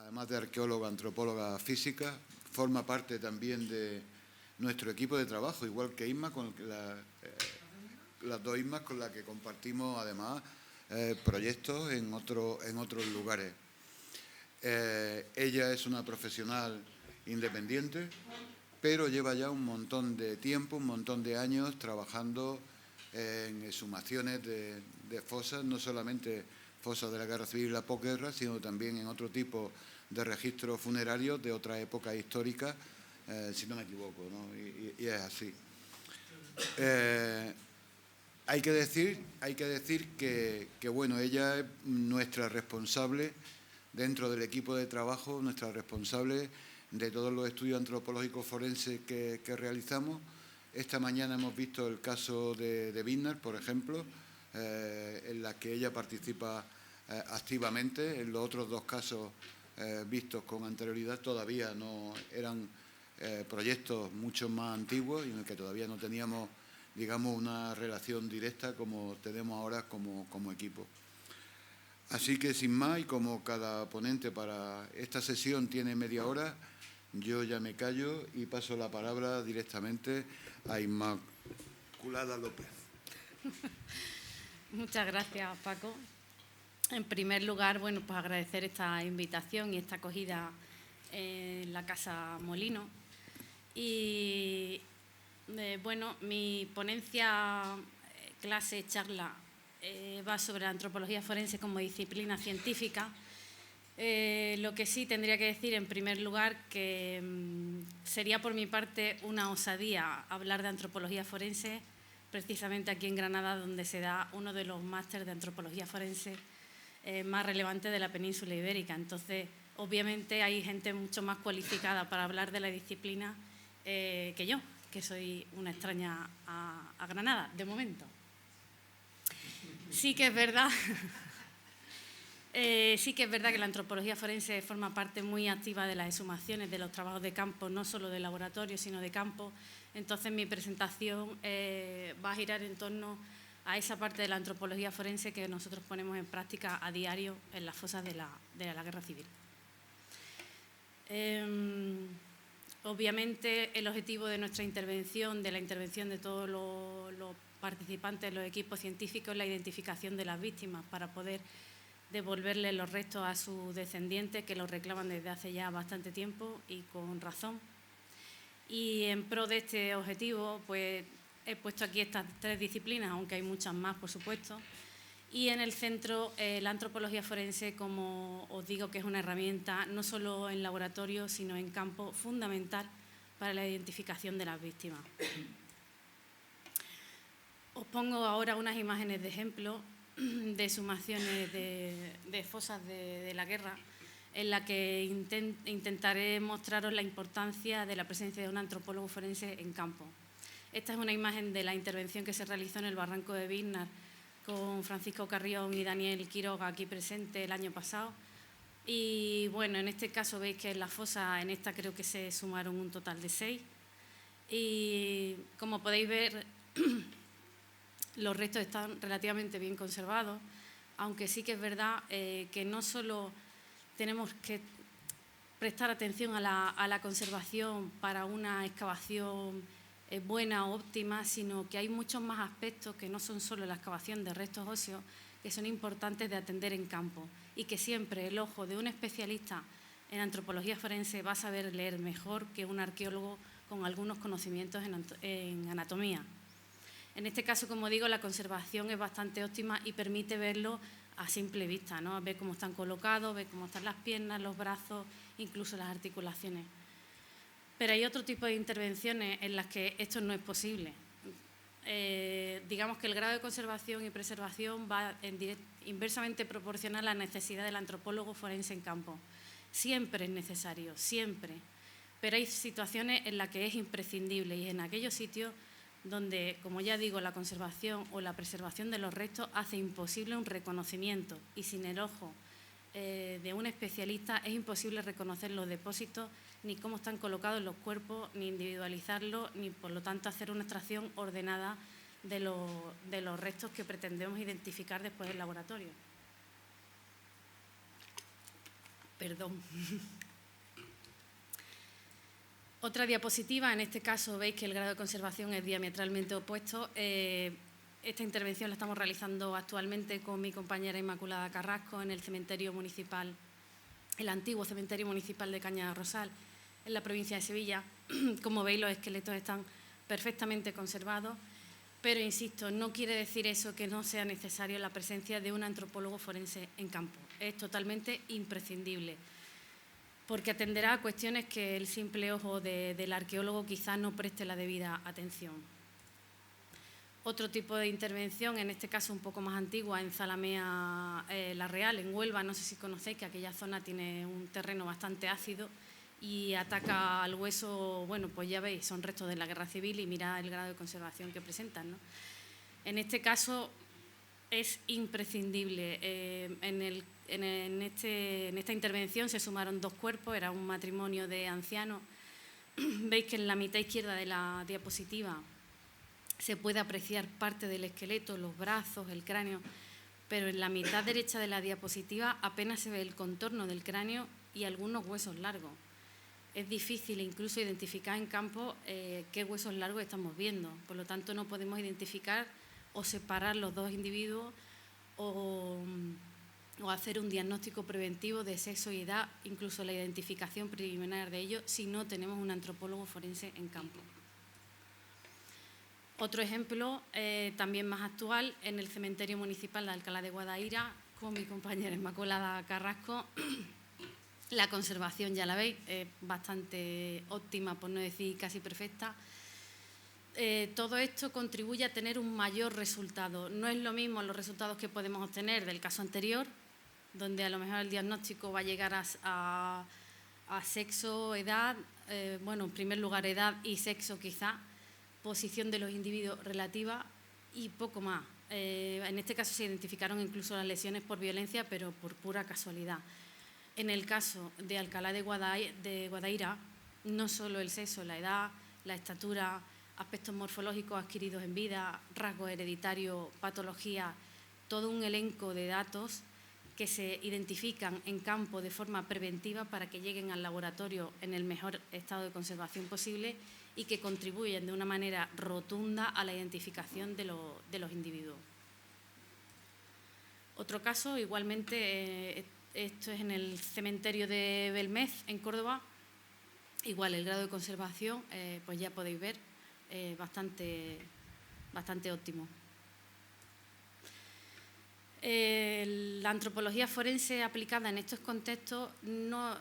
además de arqueóloga, antropóloga física, forma parte también de nuestro equipo de trabajo, igual que Isma, las dos Ismas con las que compartimos además proyectos en otros lugares. Ella es una profesional independiente, pero lleva ya un montón de tiempo, un montón de años trabajando en exhumaciones de fosas, no solamente fosas de la Guerra Civil y la posguerra, sino también en otro tipo de registros funerarios de otras épocas históricas, si no me equivoco, ¿no? Y es así. Hay que decir que bueno, ella es nuestra responsable dentro del equipo de trabajo, nuestra responsable de todos los estudios antropológicos forenses que realizamos. Esta mañana hemos visto el caso de Biznar, por ejemplo, en la que ella participa activamente. En los otros dos casos vistos con anterioridad todavía no eran proyectos mucho más antiguos y en el que todavía no teníamos, digamos, una relación directa como tenemos ahora como equipo. Así que, sin más, y como cada ponente para esta sesión tiene media hora, yo ya me callo y paso la palabra directamente a Inmaculada López. Muchas gracias, Paco. En primer lugar, bueno, pues agradecer esta invitación y esta acogida en la Casa Molino. Y, bueno, mi ponencia, clase, charla, va sobre la antropología forense como disciplina científica. Lo que sí tendría que decir, en primer lugar, que sería por mi parte una osadía hablar de antropología forense precisamente aquí en Granada, donde se da uno de los másteres de antropología forense más relevantes de la península ibérica. Entonces, obviamente hay gente mucho más cualificada para hablar de la disciplina que yo, que soy una extraña a Granada, de momento. Sí que es verdad... sí que es verdad que la antropología forense forma parte muy activa de las exhumaciones, de los trabajos de campo, no solo de laboratorio, sino de campo. Entonces, mi presentación va a girar en torno a esa parte de la antropología forense que nosotros ponemos en práctica a diario en las fosas de la Guerra Civil. Obviamente, el objetivo de nuestra intervención, de la intervención de todos los participantes de los equipos científicos, es la identificación de las víctimas para poder devolverle los restos a sus descendientes, que los reclaman desde hace ya bastante tiempo y con razón. Y en pro de este objetivo, pues he puesto aquí estas tres disciplinas, aunque hay muchas más, por supuesto. Y en el centro, la antropología forense, como os digo, que es una herramienta no solo en laboratorio, sino en campo, fundamental para la identificación de las víctimas. Os pongo ahora unas imágenes de ejemplo de exhumaciones de fosas de la guerra, en la que intentaré mostraros la importancia de la presencia de un antropólogo forense en campo. Esta es una imagen de la intervención que se realizó en el barranco de Biznar con Francisco Carrión y Daniel Quiroga aquí presente el año pasado. Y bueno, en este caso veis que en la fosa, en esta creo que se sumaron un total de 6. Y como podéis ver, los restos están relativamente bien conservados, aunque sí que es verdad que no solo tenemos que prestar atención a la conservación para una excavación buena o óptima, sino que hay muchos más aspectos que no son solo la excavación de restos óseos, que son importantes de atender en campo y que siempre el ojo de un especialista en antropología forense va a saber leer mejor que un arqueólogo con algunos conocimientos en anatomía. En este caso, como digo, la conservación es bastante óptima y permite verlo a simple vista, ¿no? Ver cómo están colocados, ver cómo están las piernas, los brazos, incluso las articulaciones. Pero hay otro tipo de intervenciones en las que esto no es posible. Digamos que el grado de conservación y preservación va inversamente proporcional a la necesidad del antropólogo forense en campo. Siempre es necesario, siempre. Pero hay situaciones en las que es imprescindible y en aquellos sitios donde, como ya digo, la conservación o la preservación de los restos hace imposible un reconocimiento y sin el ojo de un especialista es imposible reconocer los depósitos, ni cómo están colocados los cuerpos, ni individualizarlos, ni por lo tanto hacer una extracción ordenada de los restos que pretendemos identificar después en laboratorio. Perdón. Otra diapositiva, en este caso veis que el grado de conservación es diametralmente opuesto. Esta intervención la estamos realizando actualmente con mi compañera Inmaculada Carrasco en el cementerio municipal, el antiguo cementerio municipal de Cañada Rosal, en la provincia de Sevilla. Como veis, los esqueletos están perfectamente conservados, pero insisto, no quiere decir eso que no sea necesario la presencia de un antropólogo forense en campo. Es totalmente imprescindible, porque atenderá a cuestiones que el simple ojo del arqueólogo quizás no preste la debida atención. Otro tipo de intervención, en este caso un poco más antigua, en Zalamea La Real, en Huelva, no sé si conocéis que aquella zona tiene un terreno bastante ácido y ataca al hueso, bueno, pues ya veis, son restos de la Guerra Civil y mirad el grado de conservación que presentan, ¿no? En este caso es imprescindible. En esta intervención se sumaron 2 cuerpos, era un matrimonio de ancianos. Veis que en la mitad izquierda de la diapositiva se puede apreciar parte del esqueleto, los brazos, el cráneo, pero en la mitad derecha de la diapositiva apenas se ve el contorno del cráneo y algunos huesos largos. Es difícil incluso identificar en campo qué huesos largos estamos viendo, por lo tanto no podemos identificar o separar los 2 individuos o hacer un diagnóstico preventivo de sexo y edad, incluso la identificación preliminar de ellos, si no tenemos un antropólogo forense en campo. Otro ejemplo, también más actual, en el cementerio municipal de Alcalá de Guadaira, con mi compañera Inmaculada Carrasco. La conservación, ya la veis, es bastante óptima, por no decir casi perfecta. Todo esto contribuye a tener un mayor resultado. No es lo mismo los resultados que podemos obtener del caso anterior, donde a lo mejor el diagnóstico va a llegar a sexo, edad, bueno, en primer lugar edad y sexo quizá, posición de los individuos relativa y poco más. En este caso se identificaron incluso las lesiones por violencia, pero por pura casualidad. En el caso de Alcalá de Guadaira, no solo el sexo, la edad, la estatura, aspectos morfológicos adquiridos en vida, rasgos hereditarios, patología, todo un elenco de datos que se identifican en campo de forma preventiva para que lleguen al laboratorio en el mejor estado de conservación posible y que contribuyen de una manera rotunda a la identificación de los individuos. Otro caso, igualmente, esto es en el cementerio de Belmez, en Córdoba. Igual el grado de conservación, pues ya podéis ver, bastante óptimo. La antropología forense aplicada en estos contextos no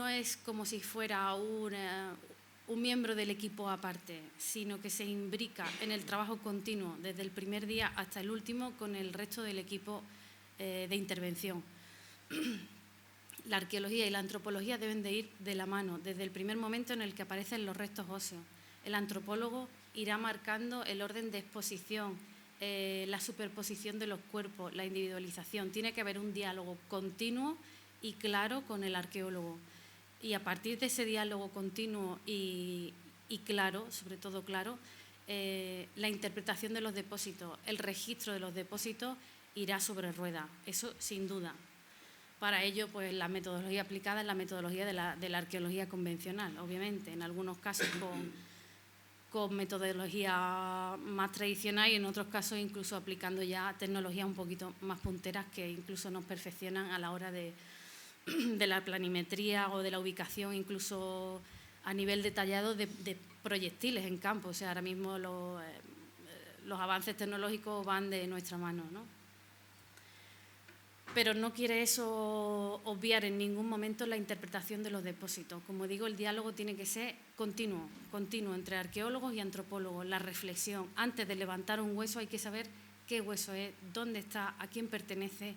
es como si fuera un miembro del equipo aparte, sino que se imbrica en el trabajo continuo desde el primer día hasta el último con el resto del equipo de intervención. La arqueología y la antropología deben de ir de la mano desde el primer momento en el que aparecen los restos óseos. El antropólogo irá marcando el orden de exposición, la superposición de los cuerpos, la individualización. Tiene que haber un diálogo continuo y claro con el arqueólogo. Y a partir de ese diálogo continuo y claro, sobre todo claro, la interpretación de los depósitos, el registro de los depósitos irá sobre ruedas, eso sin duda. Para ello, pues la metodología aplicada es la metodología de la arqueología convencional, obviamente, en algunos casos con metodología más tradicional y en otros casos incluso aplicando ya tecnologías un poquito más punteras que incluso nos perfeccionan a la hora de la planimetría o de la ubicación, incluso a nivel detallado de proyectiles en campo. O sea, ahora mismo los avances tecnológicos van de nuestra mano, ¿no? Pero no quiere eso obviar en ningún momento la interpretación de los depósitos. Como digo, el diálogo tiene que ser continuo entre arqueólogos y antropólogos. La reflexión. Antes de levantar un hueso hay que saber qué hueso es, dónde está, a quién pertenece,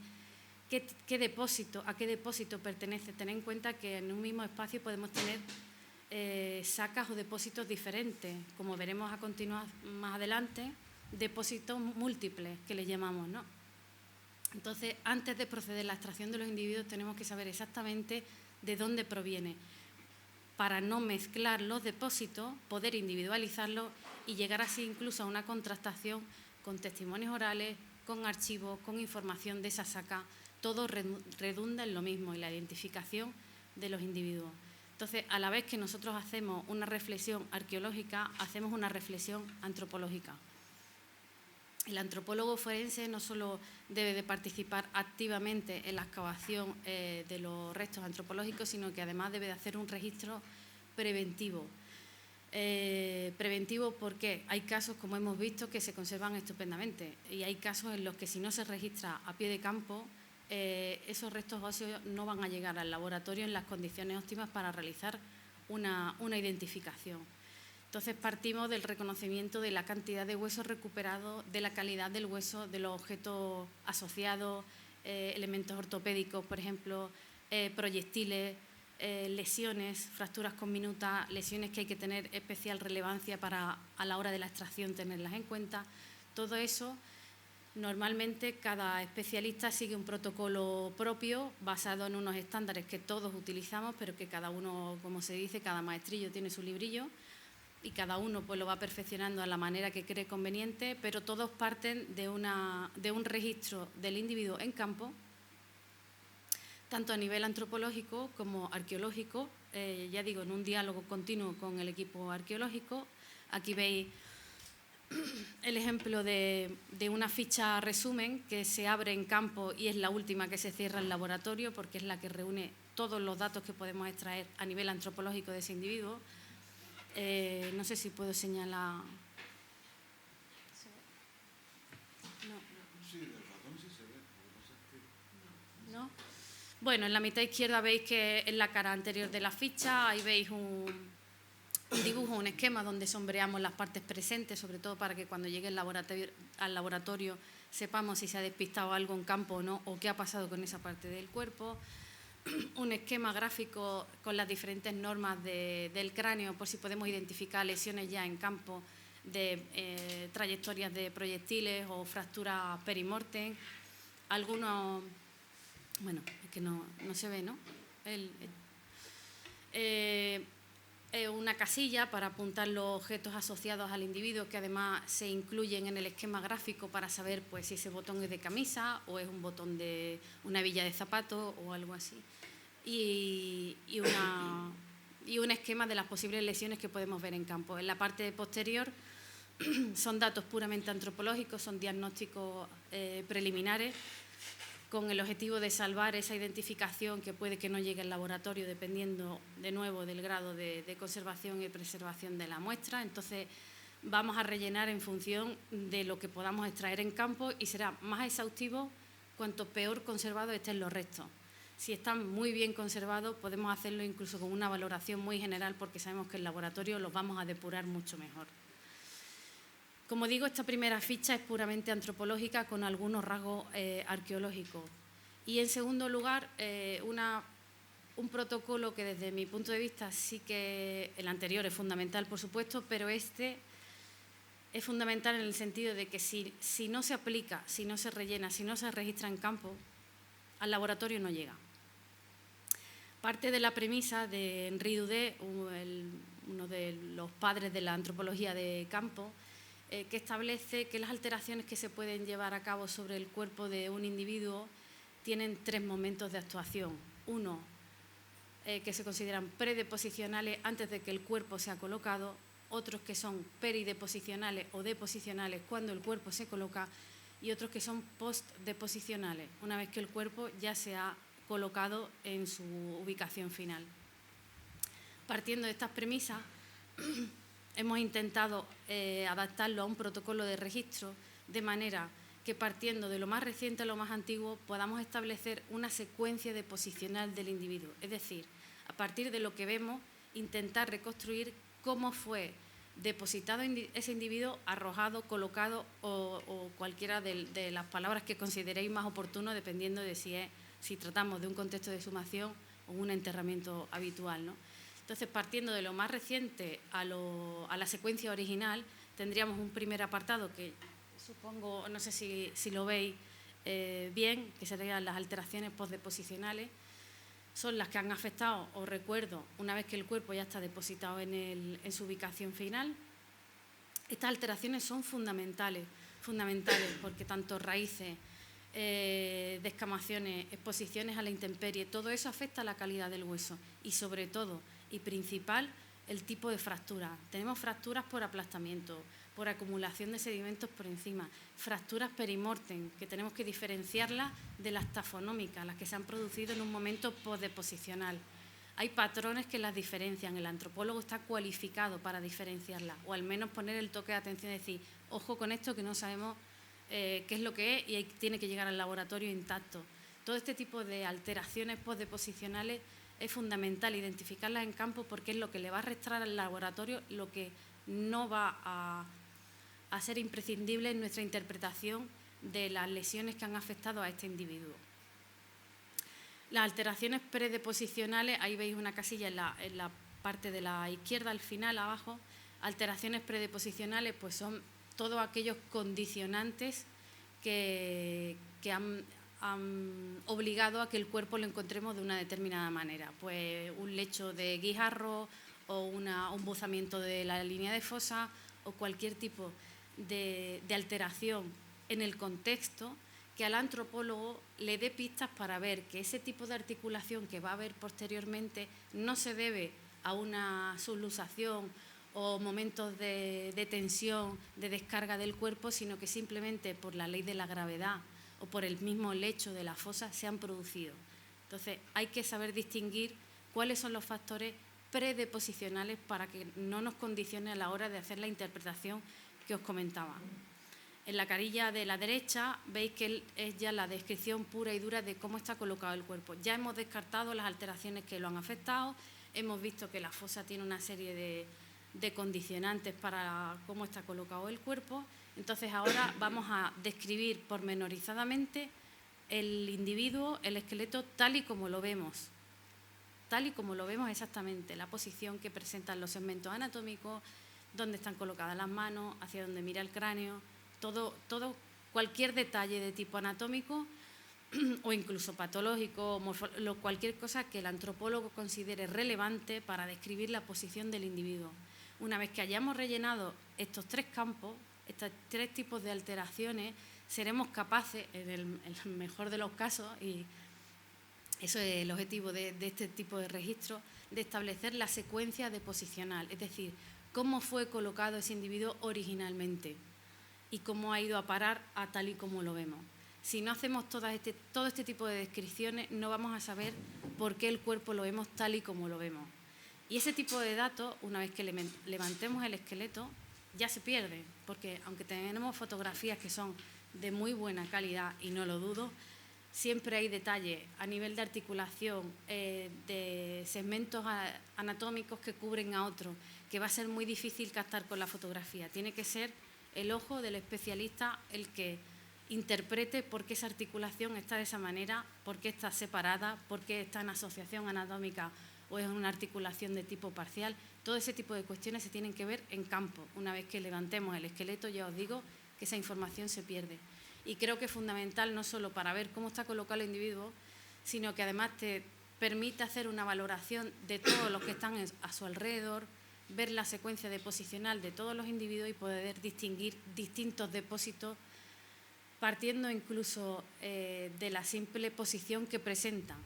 a qué depósito pertenece. Tened en cuenta que en un mismo espacio podemos tener sacas o depósitos diferentes, como veremos a continuar más adelante, depósitos múltiples que le llamamos, ¿no? Entonces, antes de proceder a la extracción de los individuos tenemos que saber exactamente de dónde proviene, para no mezclar los depósitos, poder individualizarlos y llegar así incluso a una contrastación con testimonios orales, con archivos, con información de esa saca todo redunda en lo mismo, en la identificación de los individuos. Entonces, a la vez que nosotros hacemos una reflexión arqueológica, hacemos una reflexión antropológica. El antropólogo forense no solo debe de participar activamente en la excavación de los restos antropológicos, sino que además debe de hacer un registro preventivo. Preventivo porque hay casos, como hemos visto, que se conservan estupendamente, y hay casos en los que si no se registra a pie de campo, esos restos óseos no van a llegar al laboratorio en las condiciones óptimas para realizar una identificación. Entonces partimos del reconocimiento de la cantidad de huesos recuperados, de la calidad del hueso, de los objetos asociados, elementos ortopédicos, por ejemplo, proyectiles, lesiones, fracturas conminutas, lesiones que hay que tener especial relevancia para a la hora de la extracción tenerlas en cuenta. Todo eso, normalmente cada especialista sigue un protocolo propio basado en unos estándares que todos utilizamos, pero que cada uno, como se dice, cada maestrillo tiene su librillo y cada uno pues lo va perfeccionando a la manera que cree conveniente, pero todos parten de un registro del individuo en campo, tanto a nivel antropológico como arqueológico, ya digo, en un diálogo continuo con el equipo arqueológico. Aquí veis el ejemplo de una ficha resumen que se abre en campo y es la última que se cierra en laboratorio, porque es la que reúne todos los datos que podemos extraer a nivel antropológico de ese individuo. No sé si puedo señalar. No. Sí, el ratón sí se ve. ¿No? Bueno, en la mitad izquierda veis que en la cara anterior de la ficha, ahí veis un dibujo, un esquema donde sombreamos las partes presentes, sobre todo para que cuando llegue al laboratorio sepamos si se ha despistado algo en campo o no, o qué ha pasado con esa parte del cuerpo. Un esquema gráfico con las diferentes normas del cráneo, por si podemos identificar lesiones ya en campo de trayectorias de proyectiles o fracturas perimortem. Algunos, bueno, es que no se ve, ¿no? Una casilla para apuntar los objetos asociados al individuo, que además se incluyen en el esquema gráfico para saber pues, si ese botón es de camisa o es un botón de una hebilla de zapato o algo así. Y un esquema de las posibles lesiones que podemos ver en campo. En la parte posterior son datos puramente antropológicos, son diagnósticos preliminares, con el objetivo de salvar esa identificación que puede que no llegue al laboratorio, dependiendo de nuevo del grado de conservación y preservación de la muestra. Entonces vamos a rellenar en función de lo que podamos extraer en campo y será más exhaustivo cuanto peor conservados estén los restos. Si están muy bien conservados podemos hacerlo incluso con una valoración muy general, porque sabemos que el laboratorio los vamos a depurar mucho mejor. Como digo, esta primera ficha es puramente antropológica con algunos rasgos arqueológicos. Y en segundo lugar, un protocolo que desde mi punto de vista sí que el anterior es fundamental, por supuesto, pero este es fundamental en el sentido de que si no se aplica, si no se rellena, si no se registra en campo, al laboratorio no llega. Parte de la premisa de Henri Daudet, uno de los padres de la antropología de campo, que establece que las alteraciones que se pueden llevar a cabo sobre el cuerpo de un individuo tienen 3 momentos de actuación. Uno, que se consideran predeposicionales antes de que el cuerpo sea colocado, otros que son perideposicionales o deposicionales cuando el cuerpo se coloca, y otros que son postdeposicionales, una vez que el cuerpo ya se ha colocado en su ubicación final. Partiendo de estas premisas, hemos intentado adaptarlo a un protocolo de registro, de manera que partiendo de lo más reciente a lo más antiguo podamos establecer una secuencia deposicional del individuo. Es decir, a partir de lo que vemos, intentar reconstruir cómo fue depositado ese individuo, arrojado, colocado o cualquiera de las palabras que consideréis más oportuno, dependiendo de si tratamos de un contexto de exhumación o un enterramiento habitual, ¿no? Entonces, partiendo de lo más reciente a la secuencia original, tendríamos un primer apartado que supongo, no sé si lo veis bien, que serían las alteraciones postdeposicionales. Son las que han afectado, os recuerdo, una vez que el cuerpo ya está depositado en su ubicación final. Estas alteraciones son fundamentales porque tanto raíces descamaciones, exposiciones a la intemperie, todo eso afecta a la calidad del hueso y sobre todo y principal el tipo de fractura. Tenemos fracturas por aplastamiento, por acumulación de sedimentos por encima, fracturas perimortem, que tenemos que diferenciarlas de las tafonómicas, las que se han producido en un momento postdeposicional. Hay patrones que las diferencian, el antropólogo está cualificado para diferenciarlas, o al menos poner el toque de atención y decir, ojo con esto que no sabemos qué es lo que es y tiene que llegar al laboratorio intacto. Todo este tipo de alteraciones postdeposicionales es fundamental identificarlas en campo porque es lo que le va a restar al laboratorio, lo que no va a ser imprescindible en nuestra interpretación de las lesiones que han afectado a este individuo. Las alteraciones predeposicionales, ahí veis una casilla en la parte de la izquierda, al final, abajo. Alteraciones predeposicionales pues son todos aquellos condicionantes que han obligado a que el cuerpo lo encontremos de una determinada manera. Pues un lecho de guijarro o un buzamiento de la línea de fosa o cualquier tipo de alteración en el contexto que al antropólogo le dé pistas para ver que ese tipo de articulación que va a haber posteriormente no se debe a una subluxación o momentos de tensión, de descarga del cuerpo, sino que simplemente por la ley de la gravedad o por el mismo lecho de la fosa se han producido. Entonces, hay que saber distinguir cuáles son los factores predeposicionales para que no nos condicione a la hora de hacer la interpretación que os comentaba. En la carilla de la derecha veis que es ya la descripción pura y dura de cómo está colocado el cuerpo. Ya hemos descartado las alteraciones que lo han afectado, hemos visto que la fosa tiene una serie de condicionantes para cómo está colocado el cuerpo. Entonces ahora vamos a describir pormenorizadamente el individuo, el esqueleto, tal y como lo vemos exactamente, la posición que presentan los segmentos anatómicos, dónde están colocadas las manos, hacia dónde mira el cráneo, cualquier detalle de tipo anatómico o incluso patológico, cualquier cosa que el antropólogo considere relevante para describir la posición del individuo. Una vez que hayamos rellenado estos tres campos, estos tres tipos de alteraciones, seremos capaces, en el mejor de los casos, y eso es el objetivo de este tipo de registro, de establecer la secuencia deposicional, es decir, cómo fue colocado ese individuo originalmente y cómo ha ido a parar a tal y como lo vemos. Si no hacemos todo este tipo de descripciones, no vamos a saber por qué el cuerpo lo vemos tal y como lo vemos. Y ese tipo de datos, una vez que levantemos el esqueleto, ya se pierde, porque aunque tenemos fotografías que son de muy buena calidad, y no lo dudo, siempre hay detalles a nivel de articulación, de segmentos anatómicos que cubren a otros, que va a ser muy difícil captar con la fotografía. Tiene que ser el ojo del especialista el que interprete por qué esa articulación está de esa manera, por qué está separada, por qué está en asociación anatómica o es una articulación de tipo parcial. Todo ese tipo de cuestiones se tienen que ver en campo. Una vez que levantemos el esqueleto, ya os digo que esa información se pierde. Y creo que es fundamental no solo para ver cómo está colocado el individuo, sino que además te permite hacer una valoración de todos los que están a su alrededor, ver la secuencia deposicional de todos los individuos y poder distinguir distintos depósitos, partiendo incluso de la simple posición que presentan.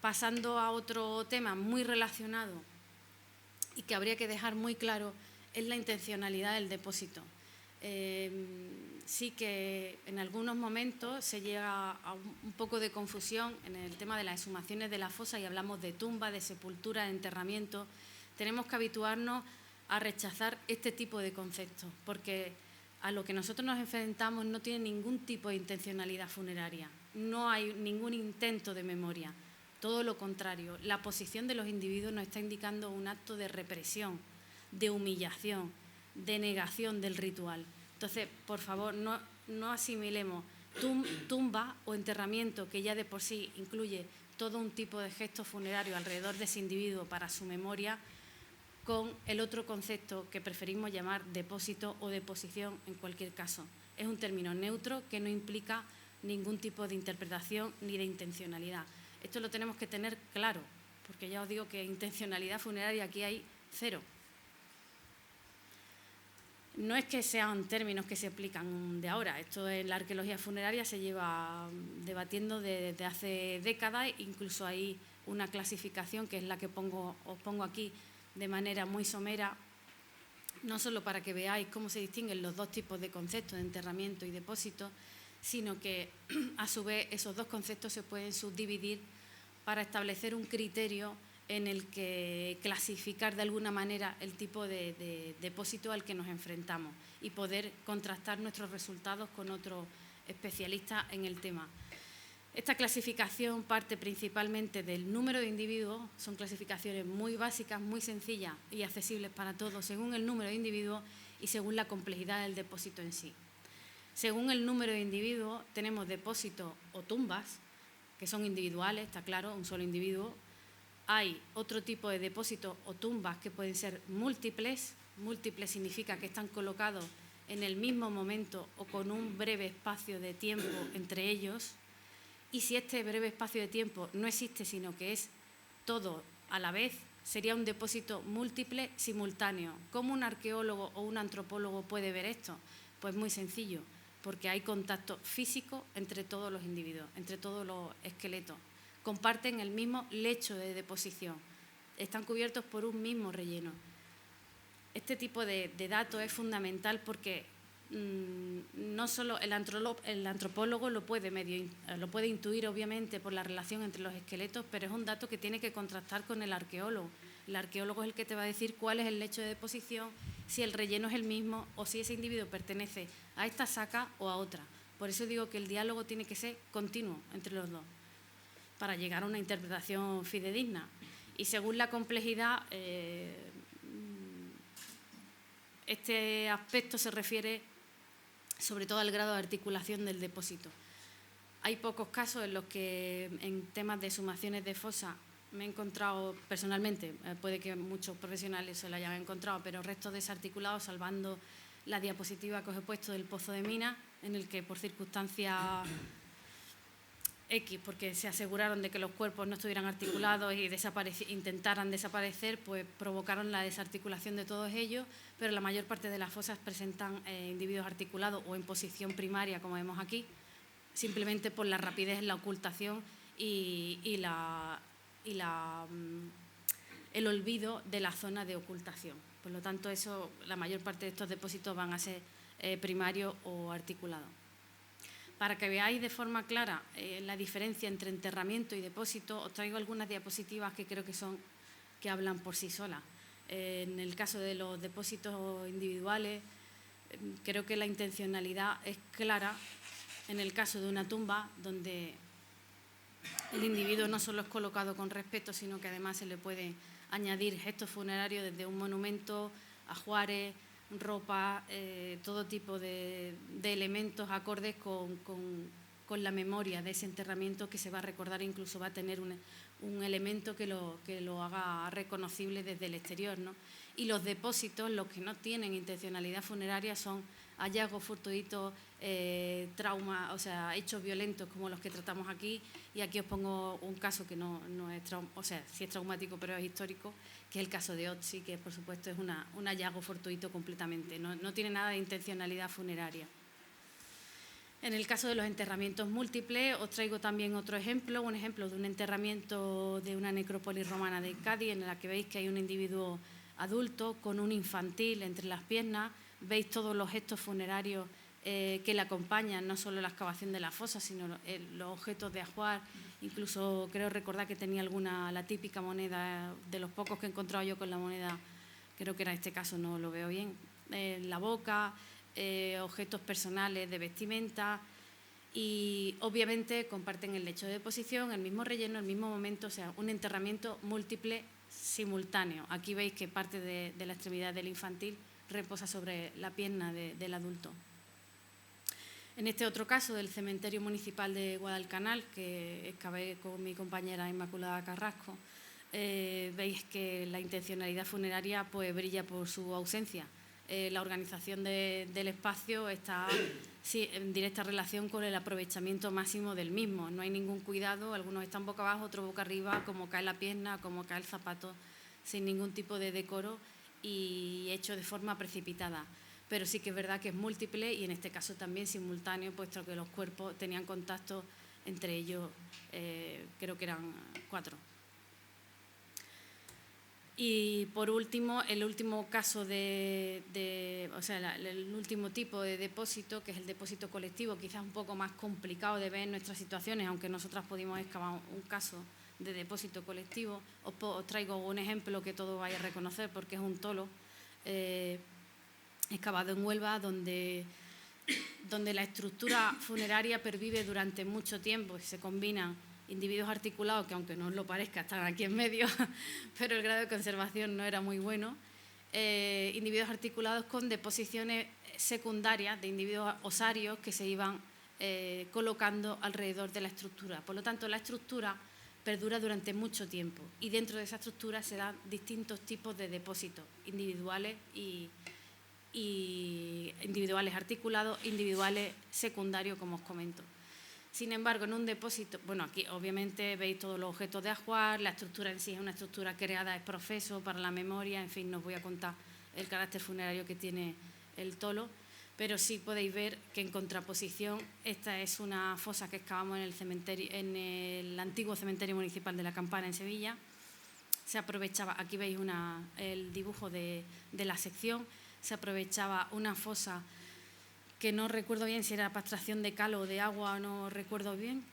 Pasando a otro tema muy relacionado y que habría que dejar muy claro, es la intencionalidad del depósito. Sí que en algunos momentos se llega a un poco de confusión en el tema de las exhumaciones de la fosa y hablamos de tumba, de sepultura, de enterramiento. Tenemos que habituarnos a rechazar este tipo de conceptos porque a lo que nosotros nos enfrentamos no tiene ningún tipo de intencionalidad funeraria, no hay ningún intento de memoria, todo lo contrario. La posición de los individuos nos está indicando un acto de represión, de humillación, de negación del ritual. Entonces, por favor, no asimilemos tumba o enterramiento, que ya de por sí incluye todo un tipo de gesto funerario alrededor de ese individuo para su memoria, con el otro concepto que preferimos llamar depósito o deposición en cualquier caso. Es un término neutro que no implica ningún tipo de interpretación ni de intencionalidad. Esto lo tenemos que tener claro, porque ya os digo que intencionalidad funeraria aquí hay cero. No es que sean términos que se aplican de ahora, esto en la arqueología funeraria se lleva debatiendo desde hace décadas, incluso hay una clasificación que es la que os pongo aquí de manera muy somera, no solo para que veáis cómo se distinguen los dos tipos de conceptos de enterramiento y depósito, sino que a su vez esos dos conceptos se pueden subdividir para establecer un criterio en el que clasificar de alguna manera el tipo de depósito al que nos enfrentamos y poder contrastar nuestros resultados con otros especialistas en el tema. Esta clasificación parte principalmente del número de individuos, son clasificaciones muy básicas, muy sencillas y accesibles para todos según el número de individuos y según la complejidad del depósito en sí. Según el número de individuos tenemos depósitos o tumbas, que son individuales, está claro, un solo individuo. Hay otro tipo de depósitos o tumbas que pueden ser múltiples. Múltiples significa que están colocados en el mismo momento o con un breve espacio de tiempo entre ellos. Y si este breve espacio de tiempo no existe, sino que es todo a la vez, sería un depósito múltiple simultáneo. ¿Cómo un arqueólogo o un antropólogo puede ver esto? Pues muy sencillo, porque hay contacto físico entre todos los individuos, entre todos los esqueletos. Comparten el mismo lecho de deposición, están cubiertos por un mismo relleno. Este tipo de datos es fundamental porque no solo el antropólogo lo puede intuir obviamente por la relación entre los esqueletos, pero es un dato que tiene que contrastar con el arqueólogo. El arqueólogo es el que te va a decir cuál es el lecho de deposición, si el relleno es el mismo o si ese individuo pertenece a esta saca o a otra. Por eso digo que el diálogo tiene que ser continuo entre los dos para llegar a una interpretación fidedigna. Y según la complejidad, este aspecto se refiere sobre todo al grado de articulación del depósito. Hay pocos casos en los que en temas de exhumaciones de fosa me he encontrado personalmente, puede que muchos profesionales se lo hayan encontrado, pero restos desarticulados, salvando la diapositiva que os he puesto del pozo de mina, en el que por circunstancias X, porque se aseguraron de que los cuerpos no estuvieran articulados y intentaran desaparecer, pues provocaron la desarticulación de todos ellos, pero la mayor parte de las fosas presentan individuos articulados o en posición primaria, como vemos aquí, simplemente por la rapidez en la ocultación y el olvido de la zona de ocultación. Por lo tanto, la mayor parte de estos depósitos van a ser primarios o articulados. Para que veáis de forma clara la diferencia entre enterramiento y depósito, os traigo algunas diapositivas que creo que hablan por sí solas. En el caso de los depósitos individuales, creo que la intencionalidad es clara en el caso de una tumba donde el individuo no solo es colocado con respeto, sino que además se le puede añadir gestos funerarios desde un monumento, ajuares, ropa, todo tipo de elementos acordes con la memoria de ese enterramiento que se va a recordar, incluso va a tener un elemento que lo haga reconocible desde el exterior, ¿no? Y los depósitos, los que no tienen intencionalidad funeraria, son hallazgos fortuitos, traumas, o sea, hechos violentos como los que tratamos aquí. Y aquí os pongo un caso que no es sí es traumático, pero es histórico, que es el caso de Otzi, que por supuesto es un hallazgo fortuito completamente, no tiene nada de intencionalidad funeraria. En el caso de los enterramientos múltiples, os traigo también otro ejemplo, un ejemplo de un enterramiento de una necrópolis romana de Cádiz, en la que veis que hay un individuo adulto con un infantil entre las piernas. Veis todos los gestos funerarios que le acompañan, no solo la excavación de la fosa, sino los objetos de ajuar. Incluso creo recordar que tenía la típica moneda, de los pocos que he encontrado yo con la moneda, creo que era este caso, no lo veo bien, la boca, objetos personales de vestimenta, y obviamente comparten el lecho de deposición, el mismo relleno, el mismo momento, o sea, un enterramiento múltiple simultáneo. Aquí veis que parte de la extremidad del infantil reposa sobre la pierna del adulto. En este otro caso del cementerio municipal de Guadalcanal, que excavé con mi compañera Inmaculada Carrasco, veis que la intencionalidad funeraria pues brilla por su ausencia. La organización del espacio está en directa relación con el aprovechamiento máximo del mismo. No hay ningún cuidado, algunos están boca abajo, otros boca arriba, como cae la pierna, como cae el zapato, sin ningún tipo de decoro y hecho de forma precipitada. pero sí que es verdad que es múltiple y en este caso también simultáneo, puesto que los cuerpos tenían contacto entre ellos, creo que eran 4. Y por último, el último caso el último tipo de depósito, que es el depósito colectivo, quizás un poco más complicado de ver en nuestras situaciones, aunque nosotras pudimos excavar un caso de depósito colectivo. Os traigo un ejemplo que todos vais a reconocer porque es un tolo excavado en Huelva, donde la estructura funeraria pervive durante mucho tiempo y se combinan individuos articulados, que aunque no os lo parezca están aquí en medio, pero el grado de conservación no era muy bueno, individuos articulados con deposiciones secundarias de individuos osarios que se iban colocando alrededor de la estructura. Por lo tanto, la estructura perdura durante mucho tiempo y dentro de esa estructura se dan distintos tipos de depósitos, individuales individuales articulados, individuales secundarios, como os comento. Sin embargo, en un depósito, bueno, aquí obviamente veis todos los objetos de ajuar, la estructura en sí es una estructura creada ex profeso para la memoria, en fin, no os voy a contar el carácter funerario que tiene el tolo, pero sí podéis ver que en contraposición esta es una fosa que excavamos en el antiguo cementerio municipal de La Campana en Sevilla. Se aprovechaba, aquí veis el dibujo de la sección, se aprovechaba una fosa que no recuerdo bien si era para extracción de cal o de agua, no recuerdo bien,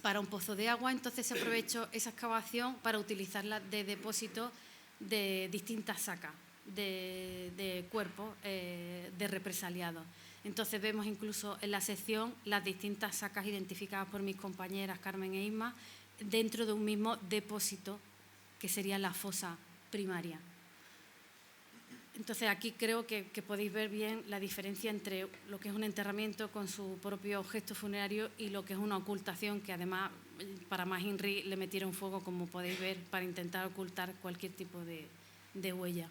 para un pozo de agua. Entonces se aprovechó esa excavación para utilizarla de depósito de distintas sacas de cuerpos de represaliados. Entonces vemos incluso en la sección las distintas sacas identificadas por mis compañeras Carmen e Isma dentro de un mismo depósito que sería la fosa primaria. Entonces aquí creo que podéis ver bien la diferencia entre lo que es un enterramiento con su propio gesto funerario y lo que es una ocultación, que además para más INRI le metieron fuego, como podéis ver, para intentar ocultar cualquier tipo de huella.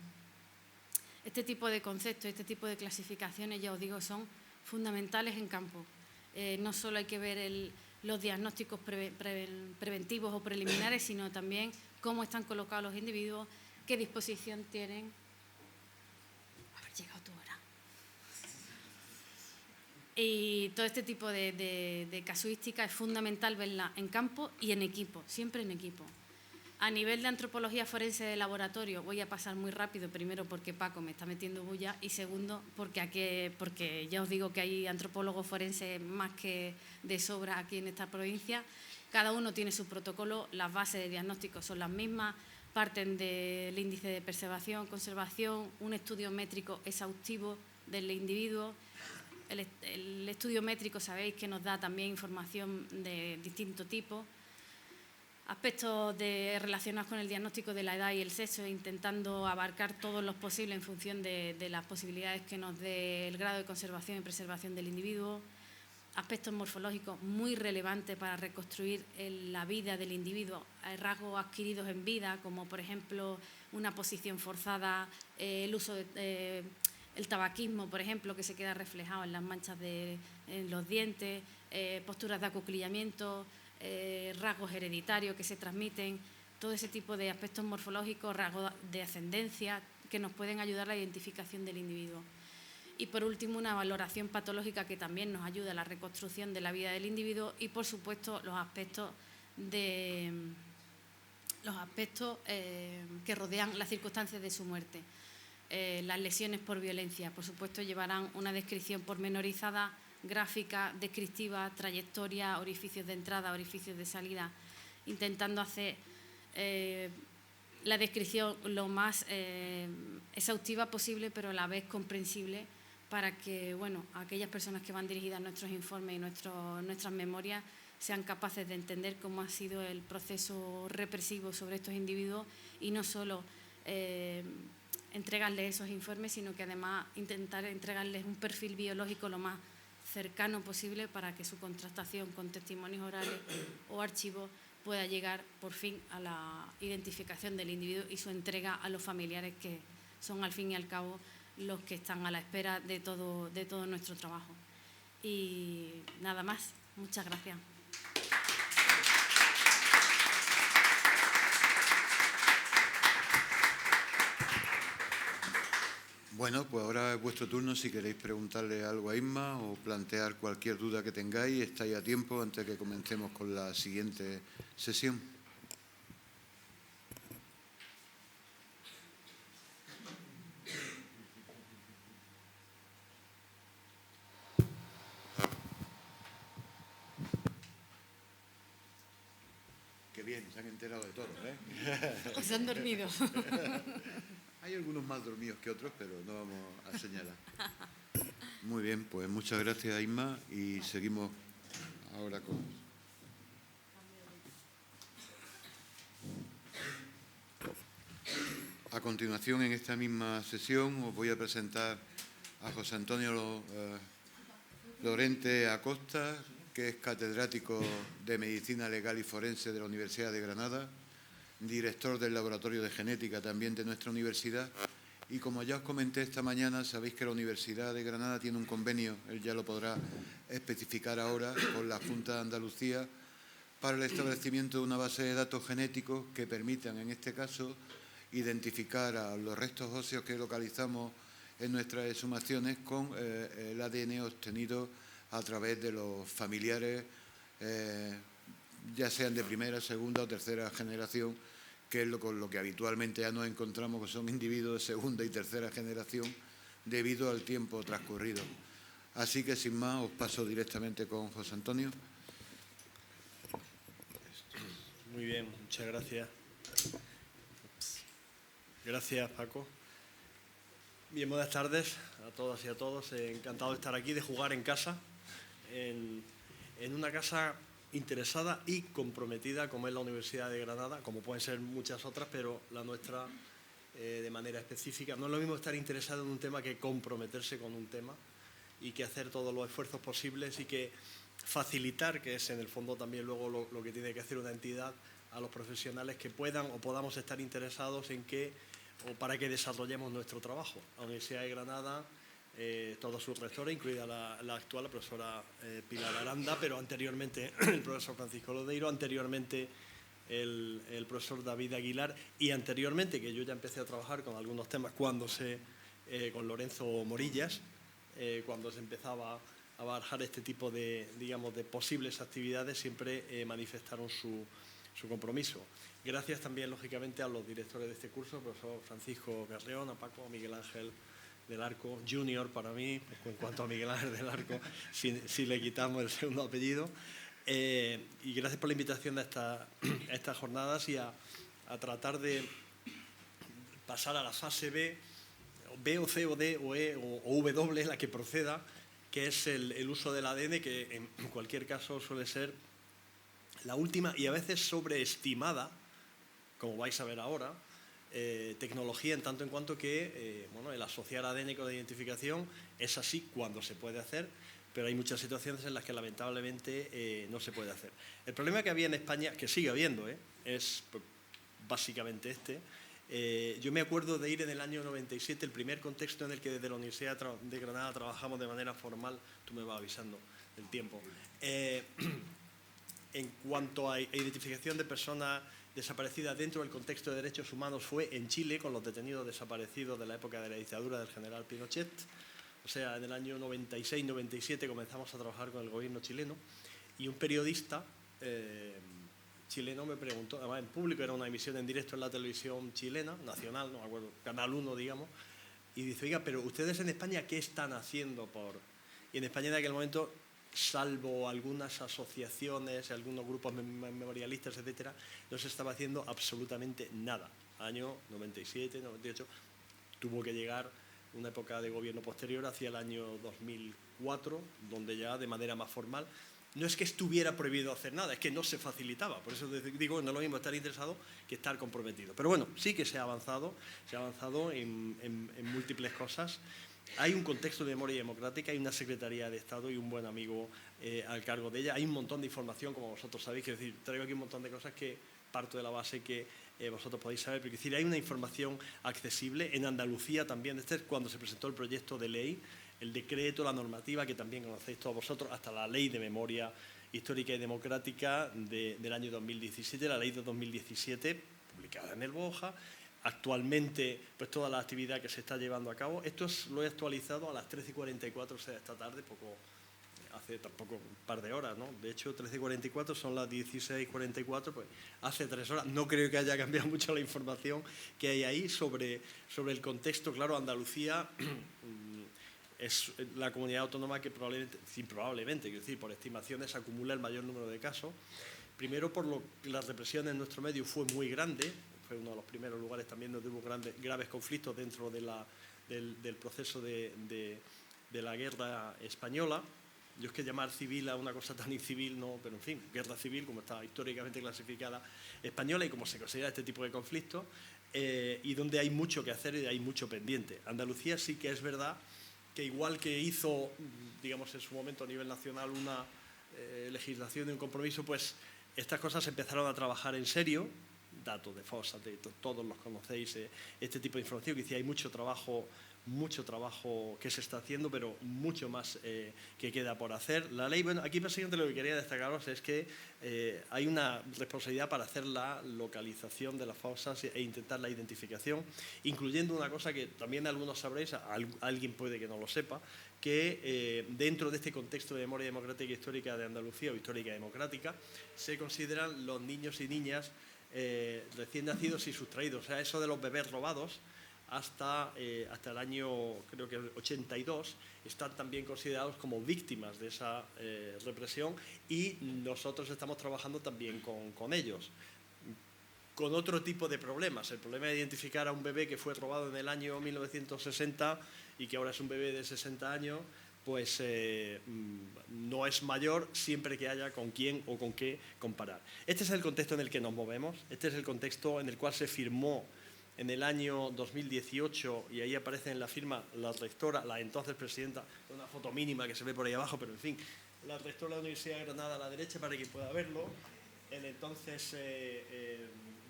Este tipo de conceptos, este tipo de clasificaciones, ya os digo, son fundamentales en campo. No solo hay que ver los diagnósticos preventivos o preliminares, sino también cómo están colocados los individuos, qué disposición tienen. Llegado tu hora. Y todo este tipo de casuística es fundamental verla en campo y en equipo, siempre en equipo. A nivel de antropología forense de laboratorio voy a pasar muy rápido, primero porque Paco me está metiendo bulla y segundo porque ya os digo que hay antropólogos forenses más que de sobra aquí en esta provincia. Cada uno tiene su protocolo, las bases de diagnóstico son las mismas, parten del índice de preservación, conservación, un estudio métrico exhaustivo del individuo. El estudio métrico sabéis que nos da también información de distinto tipo. Aspectos relacionados con el diagnóstico de la edad y el sexo, intentando abarcar todos los posibles en función de las posibilidades que nos dé el grado de conservación y preservación del individuo. Aspectos morfológicos muy relevantes para reconstruir la vida del individuo, rasgos adquiridos en vida, como por ejemplo una posición forzada, el uso el tabaquismo, por ejemplo, que se queda reflejado en las manchas en los dientes, posturas de acuclillamiento, rasgos hereditarios que se transmiten, todo ese tipo de aspectos morfológicos, rasgos de ascendencia que nos pueden ayudar a la identificación del individuo. Y por último, una valoración patológica que también nos ayuda a la reconstrucción de la vida del individuo y, por supuesto, los aspectos que rodean las circunstancias de su muerte. Las lesiones por violencia, por supuesto, llevarán una descripción pormenorizada, gráfica, descriptiva, trayectoria, orificios de entrada, orificios de salida, intentando hacer la descripción lo más exhaustiva posible, pero a la vez comprensible, para que aquellas personas que van dirigidas a nuestros informes y nuestras memorias sean capaces de entender cómo ha sido el proceso represivo sobre estos individuos y no solo entregarles esos informes, sino que además intentar entregarles un perfil biológico lo más cercano posible para que su contrastación con testimonios orales o archivos pueda llegar por fin a la identificación del individuo y su entrega a los familiares, que son al fin y al cabo los que están a la espera de todo nuestro trabajo. Y nada más, muchas gracias. Bueno, pues ahora es vuestro turno. Si queréis preguntarle algo a Isma o plantear cualquier duda que tengáis, estáis a tiempo antes de que comencemos con la siguiente sesión. Qué bien, se han enterado de todo, ¿eh? Se han dormido. Hay algunos más dormidos que otros, pero no vamos a señalar. Muy bien, pues muchas gracias, Isma, y seguimos ahora con... A continuación, en esta misma sesión, os voy a presentar a José Antonio Lorente Acosta, que es catedrático de Medicina Legal y Forense de la Universidad de Granada, director del Laboratorio de Genética también de nuestra universidad. Y como ya os comenté esta mañana, sabéis que la Universidad de Granada tiene un convenio, él ya lo podrá especificar ahora, con la Junta de Andalucía para el establecimiento de una base de datos genéticos que permitan, en este caso, identificar a los restos óseos que localizamos en nuestras exhumaciones con el ADN obtenido a través de los familiares, ya sean de primera, segunda o tercera generación, que es con lo que habitualmente ya nos encontramos, que son individuos de segunda y tercera generación debido al tiempo transcurrido. Así que, sin más, os paso directamente con José Antonio. Muy bien, muchas gracias. Gracias, Paco. Bien, buenas tardes a todas y a todos. Encantado de estar aquí, de jugar en casa, en una casa interesada y comprometida como es la Universidad de Granada, como pueden ser muchas otras, pero la nuestra de manera específica. No es lo mismo estar interesado en un tema que comprometerse con un tema y que hacer todos los esfuerzos posibles y que facilitar, que es en el fondo también luego lo que tiene que hacer una entidad, a los profesionales que puedan o podamos estar interesados en que o para que desarrollemos nuestro trabajo. La Universidad de Granada, todos sus rectores, incluida la actual, la profesora Pilar Aranda, pero anteriormente el profesor Francisco Lodeiro, anteriormente el profesor David Aguilar y anteriormente, que yo ya empecé a trabajar con algunos temas, con Lorenzo Morillas, cuando se empezaba a barajar este tipo de, digamos, de posibles actividades, siempre manifestaron su compromiso. Gracias también, lógicamente, a los directores de este curso, el profesor Francisco Carreón, a Paco, a Miguel Ángel del Arco, Junior para mí, en cuanto a Miguel Ángel del Arco, si le quitamos el segundo apellido. Y gracias por la invitación a estas jornadas y a tratar de pasar a la fase B o C o D o E o W, la que proceda, que es el uso del ADN, que en cualquier caso suele ser la última y a veces sobreestimada, como vais a ver ahora, tecnología en tanto en cuanto que el asociar ADN con la identificación es así cuando se puede hacer, pero hay muchas situaciones en las que lamentablemente no se puede hacer. El problema que había en España, que sigue habiendo, es básicamente este. Yo me acuerdo de ir en el año 97, el primer contexto en el que desde la Universidad de Granada trabajamos de manera formal, tú me vas avisando del tiempo, en cuanto a identificación de personas desaparecidas dentro del contexto de derechos humanos fue en Chile, con los detenidos desaparecidos de la época de la dictadura del general Pinochet. O sea, en el año 96-97 comenzamos a trabajar con el gobierno chileno y un periodista chileno me preguntó, además en público, era una emisión en directo en la televisión chilena, nacional, no me acuerdo, Canal 1, digamos, y dice, oiga, pero ustedes en España, ¿qué están haciendo por...? Y en España en aquel momento, salvo algunas asociaciones, algunos grupos memorialistas, etcétera, no se estaba haciendo absolutamente nada. Año 97, 98, tuvo que llegar una época de gobierno posterior, hacia el año 2004, donde ya de manera más formal, no es que estuviera prohibido hacer nada, es que no se facilitaba. Por eso digo, no es lo mismo estar interesado que estar comprometido. Pero bueno, sí que se ha avanzado en múltiples cosas. Hay un contexto de memoria democrática, hay una Secretaría de Estado y un buen amigo al cargo de ella. Hay un montón de información, como vosotros sabéis, es decir, traigo aquí un montón de cosas que parto de la base que vosotros podéis saber, pero es decir, hay una información accesible. En Andalucía también, este es cuando se presentó el proyecto de ley, el decreto, la normativa, que también conocéis todos vosotros, hasta la Ley de Memoria Histórica y Democrática del año 2017, la Ley de 2017, publicada en el BOJA, actualmente pues toda la actividad que se está llevando a cabo. Esto lo he actualizado a las 13:44, o sea, esta tarde, hace tampoco un par de horas, ¿no? De hecho, 13:44 son las 16:44, pues hace 3 horas. No creo que haya cambiado mucho la información que hay ahí sobre el contexto. Claro, Andalucía es la comunidad autónoma que probablemente, quiero decir, por estimaciones, acumula el mayor número de casos. Primero, por lo que la represión en nuestro medio fue muy grande, fue uno de los primeros lugares también donde hubo graves conflictos dentro del proceso de la guerra española. Yo es que llamar civil a una cosa tan incivil, no, pero en fin, guerra civil, como está históricamente clasificada española y como se considera este tipo de conflictos, y donde hay mucho que hacer y hay mucho pendiente. Andalucía sí que es verdad que igual que hizo, digamos, en su momento a nivel nacional una legislación y un compromiso, pues estas cosas empezaron a trabajar en serio. Datos de FOSA, todos los conocéis, este tipo de información, que dice, hay mucho trabajo que se está haciendo, pero mucho más que queda por hacer. La ley, bueno, aquí básicamente lo que quería destacaros es que hay una responsabilidad para hacer la localización de las fosas e intentar la identificación, incluyendo una cosa que también algunos sabréis, alguien puede que no lo sepa, que dentro de este contexto de memoria democrática e histórica de Andalucía o histórica democrática, se consideran los niños y niñas recién nacidos y sustraídos. O sea, eso de los bebés robados hasta el año, creo que el 82, están también considerados como víctimas de esa represión, y nosotros estamos trabajando también con ellos. Con otro tipo de problemas. El problema de identificar a un bebé que fue robado en el año 1960 y que ahora es un bebé de 60 años, pues no es mayor siempre que haya con quién o con qué comparar. Este es el contexto en el que nos movemos, este es el contexto en el cual se firmó en el año 2018, y ahí aparece en la firma la rectora, la entonces presidenta, una foto mínima que se ve por ahí abajo, pero en fin, la rectora de la Universidad de Granada a la derecha para que pueda verlo, el entonces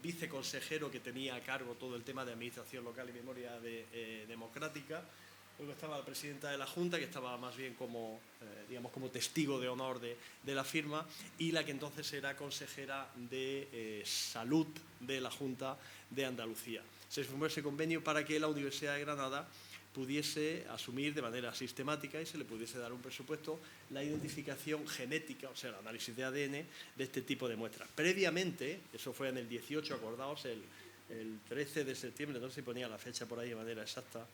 viceconsejero que tenía a cargo todo el tema de administración local y memoria democrática. Luego estaba la presidenta de la Junta, que estaba más bien como, digamos, como testigo de honor de la firma, y la que entonces era consejera de Salud de la Junta de Andalucía. Se firmó ese convenio para que la Universidad de Granada pudiese asumir de manera sistemática y se le pudiese dar un presupuesto la identificación genética, o sea, el análisis de ADN de este tipo de muestras. Previamente, eso fue en el 18, acordaos, el 13 de septiembre, no sé si ponía la fecha por ahí de manera exacta,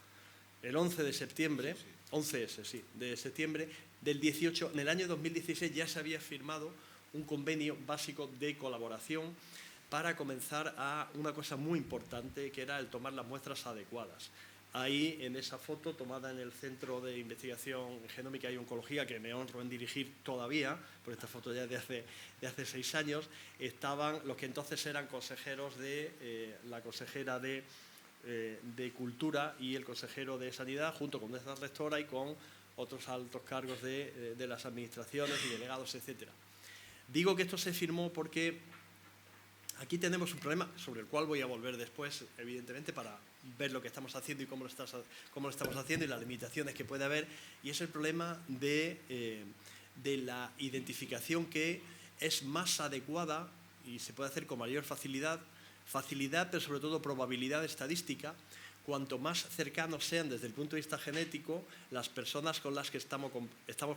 el 11 de septiembre, 11S, sí, de septiembre del 18, en el año 2016 ya se había firmado un convenio básico de colaboración para comenzar a una cosa muy importante, que era el tomar las muestras adecuadas. Ahí, en esa foto tomada en el Centro de Investigación Genómica y Oncología, que me honro en dirigir todavía, por esta foto ya de hace 6 años, estaban los que entonces eran consejeros de la consejera de Cultura y el consejero de Sanidad, junto con nuestra rectora y con otros altos cargos de las administraciones y delegados, etc. Digo que esto se firmó porque aquí tenemos un problema sobre el cual voy a volver después, evidentemente, para ver lo que estamos haciendo y cómo lo estamos haciendo y las limitaciones que puede haber, y es el problema de la identificación, que es más adecuada y se puede hacer con mayor facilidad, pero sobre todo probabilidad estadística, cuanto más cercanos sean desde el punto de vista genético las personas con las que estamos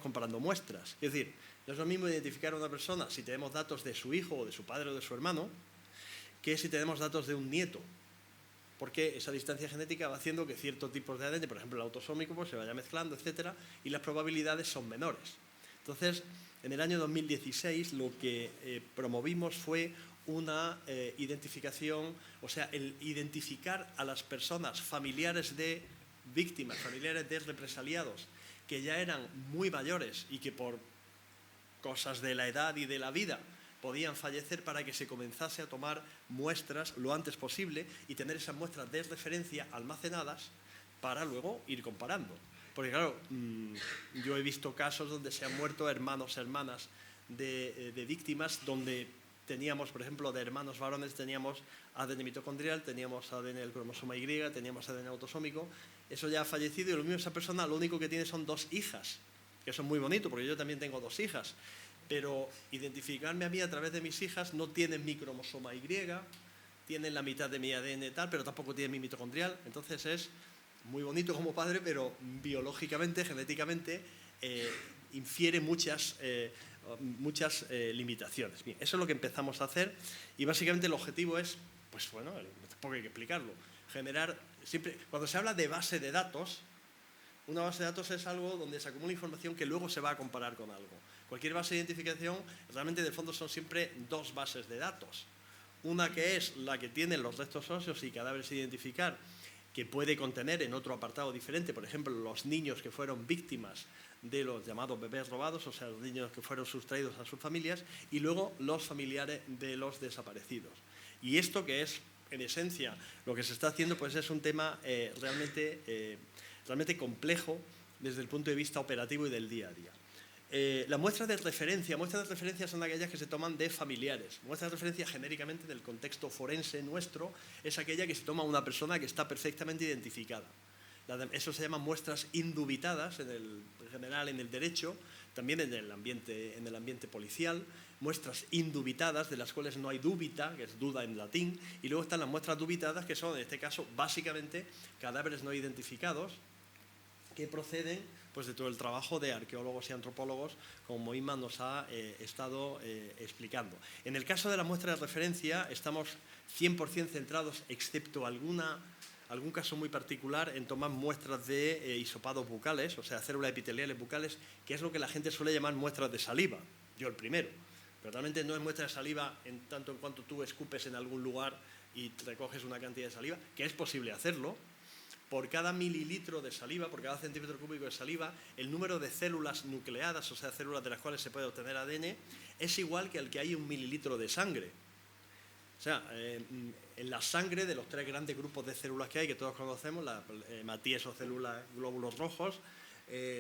comparando muestras. Es decir, no es lo mismo identificar a una persona si tenemos datos de su hijo o de su padre o de su hermano, que si tenemos datos de un nieto, porque esa distancia genética va haciendo que ciertos tipos de ADN, por ejemplo el autosómico, pues se vaya mezclando, etcétera, y las probabilidades son menores. Entonces, en el año 2016 lo que promovimos fue una identificación, o sea, el identificar a las personas familiares de víctimas, familiares de represaliados, que ya eran muy mayores y que por cosas de la edad y de la vida podían fallecer, para que se comenzase a tomar muestras lo antes posible y tener esas muestras de referencia almacenadas para luego ir comparando. Porque claro, yo he visto casos donde se han muerto hermanos, hermanas de víctimas, donde teníamos, por ejemplo, de hermanos varones, teníamos ADN mitocondrial, teníamos ADN del cromosoma Y, teníamos ADN autosómico, eso ya ha fallecido, y lo mismo, esa persona lo único que tiene son 2 hijas, que eso es muy bonito, porque yo también tengo 2 hijas, pero identificarme a mí a través de mis hijas, no tienen mi cromosoma Y, tienen la mitad de mi ADN tal, pero tampoco tienen mi mitocondrial. Entonces es muy bonito como padre, pero biológicamente, genéticamente, infiere muchas limitaciones. Bien, eso es lo que empezamos a hacer y básicamente el objetivo es, pues bueno, tampoco hay que explicarlo, generar, siempre, cuando se habla de base de datos, una base de datos es algo donde se acumula información que luego se va a comparar con algo. Cualquier base de identificación, realmente de fondo son siempre dos bases de datos. Una que es la que tienen los restos óseos y cadáveres a identificar, que puede contener en otro apartado diferente, por ejemplo, los niños que fueron víctimas de los llamados bebés robados, o sea, los niños que fueron sustraídos a sus familias, y luego los familiares de los desaparecidos. Y esto que es, en esencia, lo que se está haciendo, pues es un tema realmente complejo desde el punto de vista operativo y del día a día. Las muestras de referencia son aquellas que se toman de familiares. Muestras de referencia genéricamente del contexto forense nuestro es aquella que se toma una persona que está perfectamente identificada. Eso se llaman muestras indubitadas en general en el derecho, también en el ambiente policial, muestras indubitadas de las cuales no hay dúbita, que es duda en latín, y luego están las muestras dubitadas que son en este caso básicamente cadáveres no identificados que proceden pues, de todo el trabajo de arqueólogos y antropólogos, como Inma nos ha estado explicando. En el caso de la muestra de referencia estamos 100% centrados, excepto algún caso muy particular, en tomar muestras de hisopados bucales, o sea, células epiteliales bucales, que es lo que la gente suele llamar muestras de saliva. Yo el primero. Pero realmente no es muestra de saliva en tanto en cuanto tú escupes en algún lugar y recoges una cantidad de saliva, que es posible hacerlo. Por cada mililitro de saliva, por cada centímetro cúbico de saliva, el número de células nucleadas, o sea, células de las cuales se puede obtener ADN, es igual que el que hay en 1 mililitro de sangre. O sea, en la sangre de los 3 grandes grupos de células que hay, que todos conocemos, la hematíes son células, glóbulos rojos,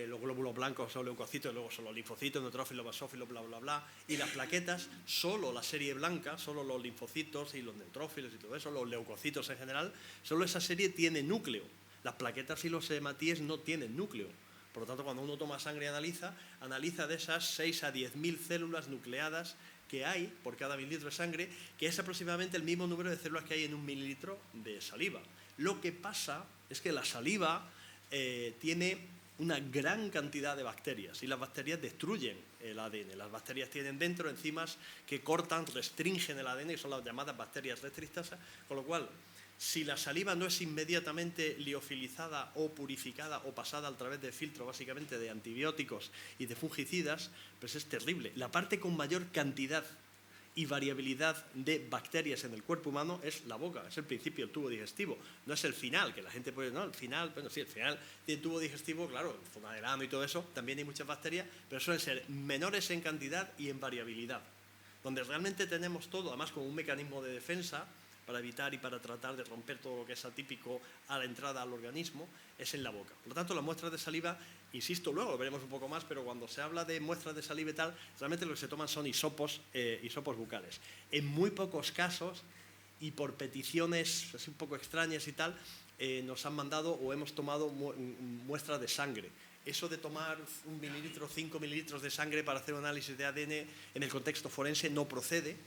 los glóbulos blancos son leucocitos, luego son los linfocitos, neutrófilos, basófilos, bla, bla, bla, y las plaquetas, solo la serie blanca, solo los linfocitos y los neutrófilos y todo eso, los leucocitos en general, solo esa serie tiene núcleo. Las plaquetas y los hematíes no tienen núcleo. Por lo tanto, cuando uno toma sangre y analiza de esas 6 a 10.000 células nucleadas que hay por cada mililitro de sangre, que es aproximadamente el mismo número de células que hay en 1 mililitro de saliva. Lo que pasa es que la saliva tiene una gran cantidad de bacterias y las bacterias destruyen el ADN. Las bacterias tienen dentro enzimas que cortan, restringen el ADN, que son las llamadas bacterias restrictasas, con lo cual, si la saliva no es inmediatamente liofilizada o purificada o pasada a través de filtro básicamente de antibióticos y de fungicidas, pues es terrible. La parte con mayor cantidad y variabilidad de bacterias en el cuerpo humano es la boca, es el principio, el tubo digestivo, no es el final, que la gente puede, no, el final, bueno, sí, el final del tubo digestivo, claro, zona del ano y todo eso, también hay muchas bacterias, pero suelen ser menores en cantidad y en variabilidad. Donde realmente tenemos todo, además como un mecanismo de defensa, para evitar y para tratar de romper todo lo que es atípico a la entrada al organismo, es en la boca. Por lo tanto, las muestras de saliva, insisto, luego lo veremos un poco más, pero cuando se habla de muestras de saliva y tal, realmente lo que se toman son hisopos bucales. En muy pocos casos, y por peticiones así un poco extrañas y tal, nos han mandado o hemos tomado muestras de sangre. Eso de tomar 1 mililitro, 5 mililitros de sangre para hacer un análisis de ADN en el contexto forense no procede.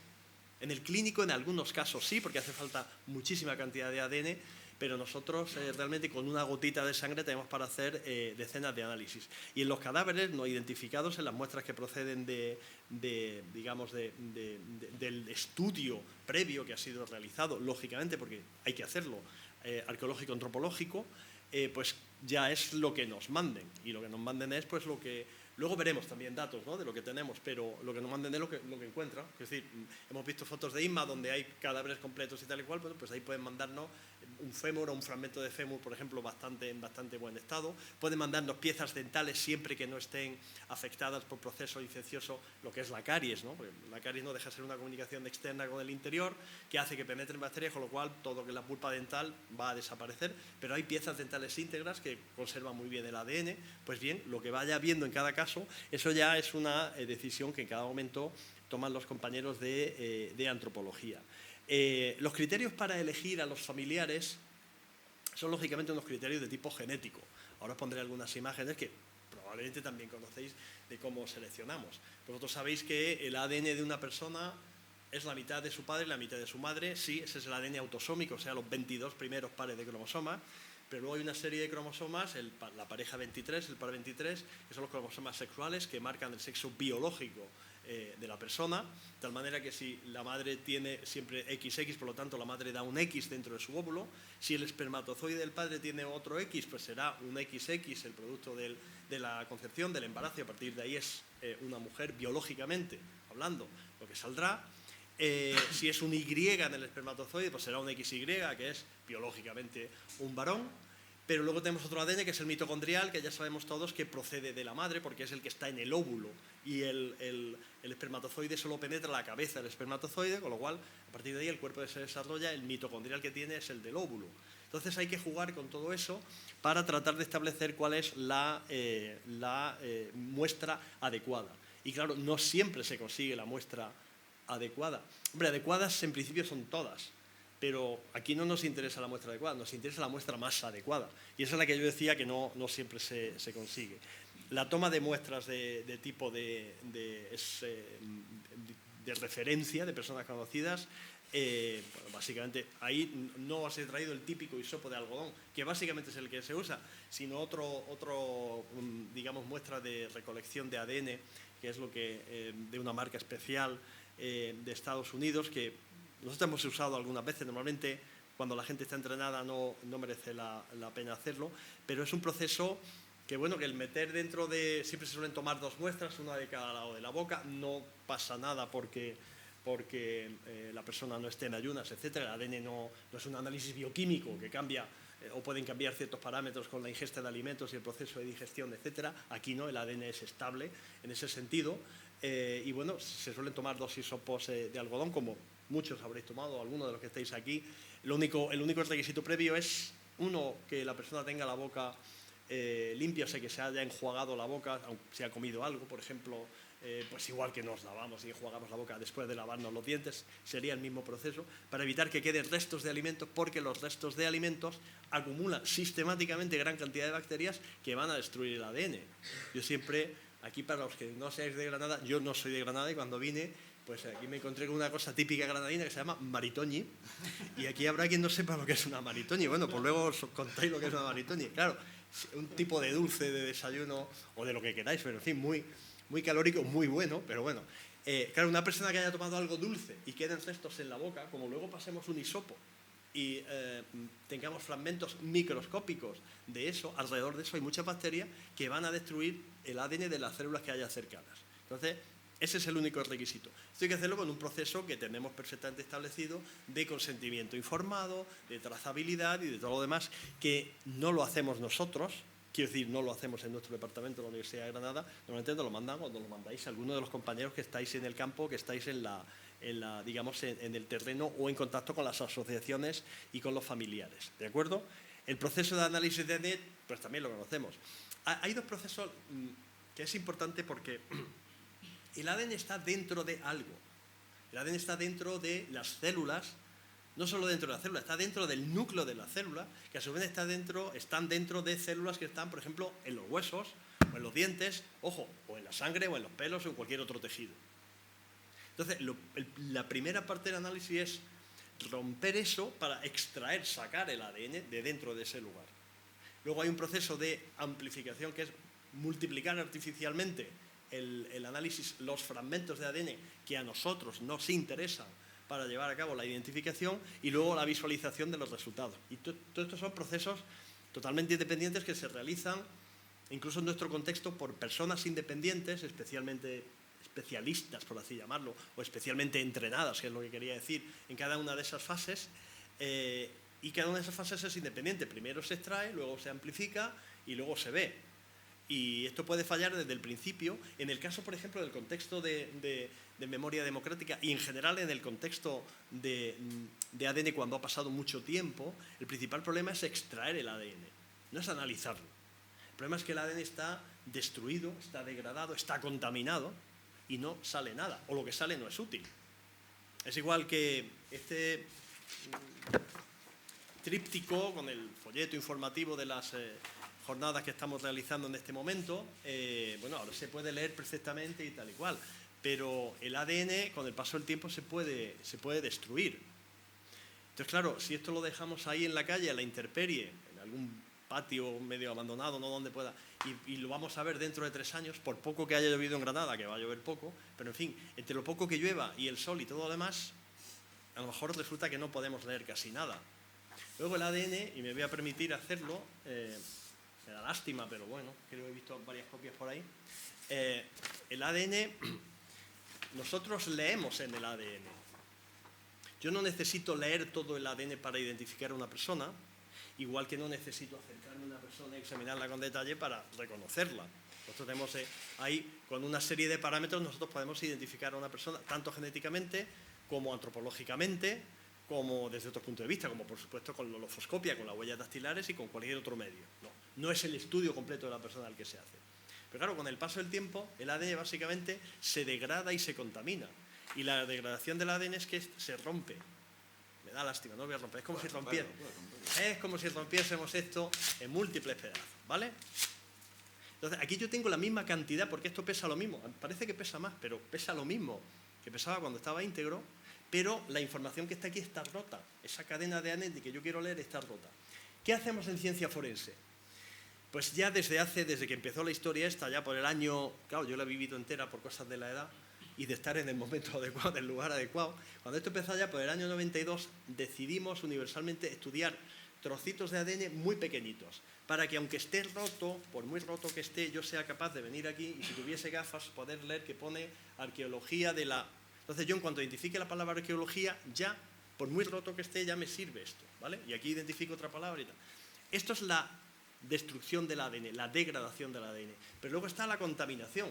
En el clínico, en algunos casos sí, porque hace falta muchísima cantidad de ADN, pero nosotros realmente con una gotita de sangre tenemos para hacer decenas de análisis. Y en los cadáveres no identificados, en las muestras que proceden del estudio previo que ha sido realizado, lógicamente, porque hay que hacerlo, arqueológico-antropológico, pues ya es lo que nos manden. Y lo que nos manden es pues lo que... Luego veremos también datos, ¿no?, de lo que tenemos, pero lo que nos manden es lo que encuentran. Es decir, hemos visto fotos de Inma donde hay cadáveres completos y tal y cual, pues ahí pueden mandarnos un fémur o un fragmento de fémur, por ejemplo, en bastante buen estado. Pueden mandarnos piezas dentales siempre que no estén afectadas por proceso infeccioso, lo que es la caries, ¿no? Porque la caries no deja de ser una comunicación externa con el interior que hace que penetren bacterias, con lo cual todo lo que es la pulpa dental va a desaparecer, pero hay piezas dentales íntegras que conservan muy bien el ADN. Pues bien, lo que vaya viendo en cada caso, eso ya es una decisión que en cada momento toman los compañeros de antropología. Los criterios para elegir a los familiares son lógicamente unos criterios de tipo genético. Ahora os pondré algunas imágenes que probablemente también conocéis de cómo seleccionamos. Vosotros sabéis que el ADN de una persona es la mitad de su padre y la mitad de su madre. Sí, ese es el ADN autosómico, o sea, los 22 primeros pares de cromosomas. Pero luego hay una serie de cromosomas, la pareja 23, el par 23, que son los cromosomas sexuales que marcan el sexo biológico de la persona, de tal manera que si la madre tiene siempre XX, por lo tanto la madre da un X dentro de su óvulo, si el espermatozoide del padre tiene otro X, pues será un XX, el producto de la concepción, del embarazo, y a partir de ahí es una mujer biológicamente hablando, lo que saldrá. Si es un Y en el espermatozoide, pues será un XY, que es biológicamente un varón. Pero luego tenemos otro ADN, que es el mitocondrial, que ya sabemos todos que procede de la madre, porque es el que está en el óvulo. Y el espermatozoide solo penetra la cabeza del espermatozoide, con lo cual, a partir de ahí, el cuerpo se desarrolla, el mitocondrial que tiene es el del óvulo. Entonces hay que jugar con todo eso para tratar de establecer cuál es la muestra adecuada. Y claro, no siempre se consigue la muestra adecuada. Hombre, adecuadas en principio son todas, pero aquí no nos interesa la muestra adecuada, nos interesa la muestra más adecuada. Y esa es la que yo decía que no siempre se consigue. La toma de muestras de tipo de referencia de personas conocidas, bueno, básicamente ahí no os he traído el típico hisopo de algodón, que básicamente es el que se usa, sino otro digamos, muestra de recolección de ADN, que es lo que de una marca especial de Estados Unidos, que nosotros hemos usado algunas veces. Normalmente cuando la gente está entrenada no merece la pena hacerlo, pero es un proceso que, bueno, que el meter dentro de... Siempre se suelen tomar 2 muestras, una de cada lado de la boca, no pasa nada porque la persona no esté en ayunas, etc. El ADN no es un análisis bioquímico que cambia o pueden cambiar ciertos parámetros con la ingesta de alimentos y el proceso de digestión, etc. Aquí no, el ADN es estable en ese sentido. Y bueno, se suelen tomar 2 hisopos de algodón, como muchos habréis tomado, algunos de los que estáis aquí. El único requisito previo es, uno, que la persona tenga la boca limpia, o sea, que se haya enjuagado la boca, aunque se ha comido algo, por ejemplo, pues igual que nos lavamos y enjuagamos la boca después de lavarnos los dientes, sería el mismo proceso, para evitar que queden restos de alimentos, porque los restos de alimentos acumulan sistemáticamente gran cantidad de bacterias que van a destruir el ADN. Yo siempre... Aquí, para los que no seáis de Granada, yo no soy de Granada, y cuando vine, pues aquí me encontré con una cosa típica granadina que se llama maritoñi, y aquí habrá quien no sepa lo que es una maritoñi. Bueno, pues luego os contáis lo que es una maritoñi. Claro, un tipo de dulce de desayuno o de lo que queráis, pero en fin, muy calórico, muy bueno, pero bueno. Claro, una persona que haya tomado algo dulce y queden restos en la boca, como luego pasemos un hisopo y tengamos fragmentos microscópicos de eso, alrededor de eso hay muchas bacterias que van a destruir el ADN de las células que haya cercanas. Entonces, ese es el único requisito. Esto hay que hacerlo con un proceso que tenemos perfectamente establecido de consentimiento informado, de trazabilidad y de todo lo demás, que no lo hacemos nosotros. Quiero decir, no lo hacemos en nuestro departamento de la Universidad de Granada, normalmente nos lo mandan o nos lo mandáis a alguno de los compañeros que estáis en el campo, que estáis digamos, en el terreno o en contacto con las asociaciones y con los familiares, ¿de acuerdo? El proceso de análisis de ADN, pues también lo conocemos. Hay 2 procesos que es importante, porque el ADN está dentro de algo. El ADN está dentro de las células, no solo dentro de la célula, está dentro del núcleo de la célula, que a su vez están dentro de células que están, por ejemplo, en los huesos, o en los dientes, ojo, o en la sangre, o en los pelos, o en cualquier otro tejido. Entonces, la primera parte del análisis es romper eso para extraer, sacar el ADN de dentro de ese lugar. Luego hay un proceso de amplificación, que es multiplicar artificialmente el análisis, los fragmentos de ADN que a nosotros nos interesan para llevar a cabo la identificación, y luego la visualización de los resultados. Y todos estos son procesos totalmente independientes que se realizan, incluso en nuestro contexto, por personas independientes, especialmente especialistas, por así llamarlo, o especialmente entrenadas, que es lo que quería decir, en cada una de esas fases, y cada una de esas fases es independiente. Primero se extrae, luego se amplifica y luego se ve. Y esto puede fallar desde el principio. En el caso, por ejemplo, del contexto de memoria democrática y en general en el contexto de ADN cuando ha pasado mucho tiempo, el principal problema es extraer el ADN, no es analizarlo. El problema es que el ADN está destruido, está degradado, está contaminado y no sale nada, o lo que sale no es útil. Es igual que este tríptico con el folleto informativo de las jornadas que estamos realizando en este momento. Bueno, ahora se puede leer perfectamente y tal y cual, pero el ADN con el paso del tiempo se puede destruir. Entonces, claro, si esto lo dejamos ahí en la calle, a la intemperie, en algún patio medio abandonado, no donde pueda, y lo vamos a ver dentro de 3 años, por poco que haya llovido en Granada, que va a llover poco, pero en fin, entre lo poco que llueva y el sol y todo lo demás, a lo mejor resulta que no podemos leer casi nada. Luego el ADN, y me voy a permitir hacerlo, me da lástima, pero bueno, creo que he visto varias copias por ahí. El ADN, nosotros leemos en el ADN. Yo no necesito leer todo el ADN para identificar a una persona, igual que no necesito acercarme a una persona y examinarla con detalle para reconocerla. Nosotros tenemos ahí, con una serie de parámetros, nosotros podemos identificar a una persona, tanto genéticamente como antropológicamente, como desde otro punto de vista, como por supuesto con la olofoscopia, con las huellas dactilares y con cualquier otro medio. No es el estudio completo de la persona al que se hace. Pero claro, con el paso del tiempo, el ADN básicamente se degrada y se contamina. Y la degradación del ADN es que se rompe. Me da lástima, no lo voy a romper. Es como si rompiera. Es como si rompiésemos esto en múltiples pedazos, ¿vale? Entonces, aquí yo tengo la misma cantidad, porque esto pesa lo mismo. Parece que pesa más, pero pesa lo mismo que pesaba cuando estaba íntegro, pero la información que está aquí está rota. Esa cadena de ADN que yo quiero leer está rota. ¿Qué hacemos en ciencia forense? Pues ya desde que empezó la historia esta, ya por el año... Claro, yo la he vivido entera por cosas de la edad y de estar en el momento adecuado, en el lugar adecuado. Cuando esto empezó ya por el año 92, decidimos universalmente estudiar trocitos de ADN muy pequeñitos, para que aunque esté roto, por muy roto que esté, yo sea capaz de venir aquí y si tuviese gafas poder leer que pone arqueología de la... Entonces yo en cuanto identifique la palabra arqueología, ya, por muy roto que esté, ya me sirve esto, ¿vale? Y aquí identifico otra palabra y tal. Esto es la destrucción del ADN, la degradación del ADN. Pero luego está la contaminación.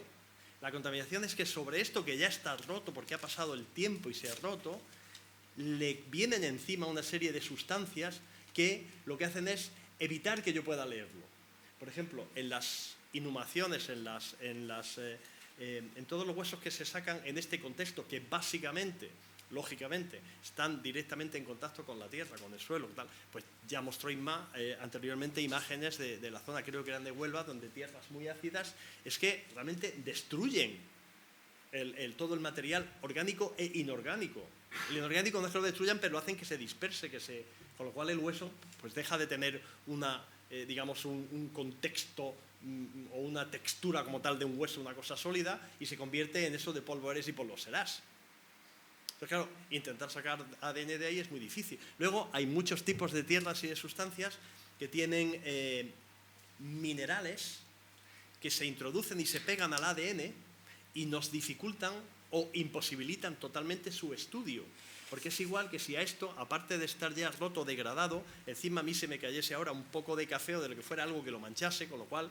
La contaminación es que sobre esto que ya está roto porque ha pasado el tiempo y se ha roto, le vienen encima una serie de sustancias que lo que hacen es evitar que yo pueda leerlo. Por ejemplo, en las inhumaciones, en todos los huesos que se sacan en este contexto, que básicamente, lógicamente, están directamente en contacto con la tierra, con el suelo, tal, pues ya mostró anteriormente imágenes de la zona, creo que eran de Huelva, donde tierras muy ácidas, es que realmente destruyen todo el material orgánico e inorgánico. El inorgánico no es que lo destruyan, pero hacen que se disperse, con lo cual el hueso pues deja de tener un contexto o una textura como tal de un hueso, una cosa sólida, y se convierte en eso de polvo eres y polvo serás. Pero claro, intentar sacar ADN de ahí es muy difícil. Luego hay muchos tipos de tierras y de sustancias que tienen minerales que se introducen y se pegan al ADN y nos dificultan o imposibilitan totalmente su estudio. Porque es igual que si a esto, aparte de estar ya roto, degradado, encima a mí se me cayese ahora un poco de café o de lo que fuera algo que lo manchase, con lo cual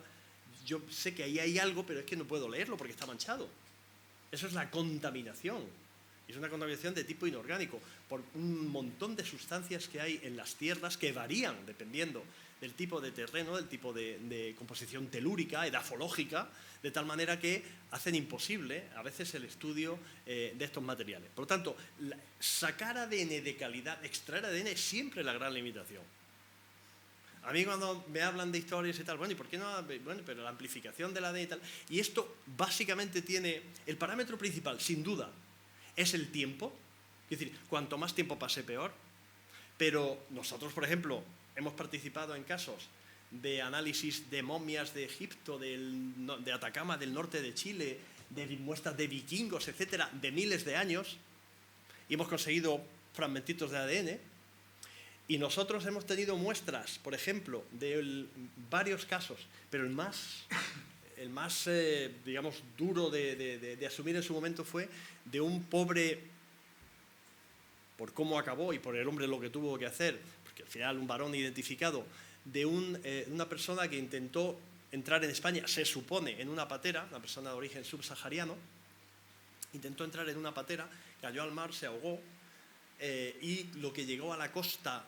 yo sé que ahí hay algo, pero es que no puedo leerlo porque está manchado. Eso es la contaminación. Es una contaminación de tipo inorgánico, por un montón de sustancias que hay en las tierras que varían dependiendo del tipo de terreno, del tipo de composición telúrica, edafológica, de tal manera que hacen imposible a veces el estudio de estos materiales. Por lo tanto, sacar ADN de calidad, extraer ADN es siempre la gran limitación. A mí cuando me hablan de historias y tal, bueno, ¿y por qué no? Bueno, pero la amplificación del ADN y tal. Y esto básicamente tiene el parámetro principal, sin duda, es el tiempo. Es decir, cuanto más tiempo pase, peor. Pero nosotros, por ejemplo, hemos participado en casos de análisis de momias de Egipto, de Atacama, del norte de Chile, de muestras de vikingos, etcétera, de miles de años, y hemos conseguido fragmentitos de ADN. Y nosotros hemos tenido muestras, por ejemplo, de varios casos, pero el más digamos, duro de asumir en su momento fue de un pobre, por cómo acabó y por el hombre lo que tuvo que hacer, porque al final un varón identificado, de una persona que intentó entrar en España, se supone, en una patera, una persona de origen subsahariano, intentó entrar en una patera, cayó al mar, se ahogó, y lo que llegó a la costa,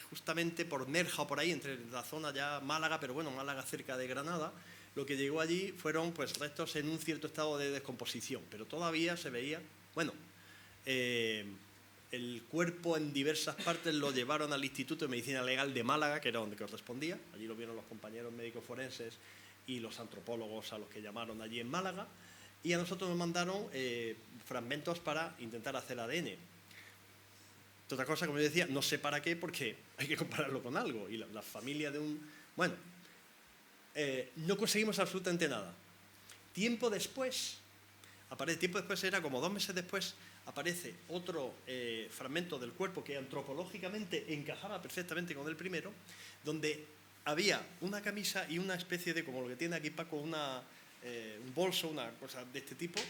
justamente por Nerja o por ahí, entre la zona ya Málaga, pero bueno, Málaga cerca de Granada, lo que llegó allí fueron pues restos en un cierto estado de descomposición, pero todavía se veía, bueno, el cuerpo en diversas partes lo llevaron al Instituto de Medicina Legal de Málaga, que era donde correspondía, allí lo vieron los compañeros médicos forenses y los antropólogos a los que llamaron allí en Málaga, y a nosotros nos mandaron fragmentos para intentar hacer ADN. Otra cosa, como yo decía, no sé para qué, porque hay que compararlo con algo. Y la familia de un... Bueno, no conseguimos absolutamente nada. Tiempo después era como 2 meses después, aparece otro fragmento del cuerpo que antropológicamente encajaba perfectamente con el primero, donde había una camisa y una especie de, como lo que tiene aquí Paco, un bolso, una cosa de este tipo,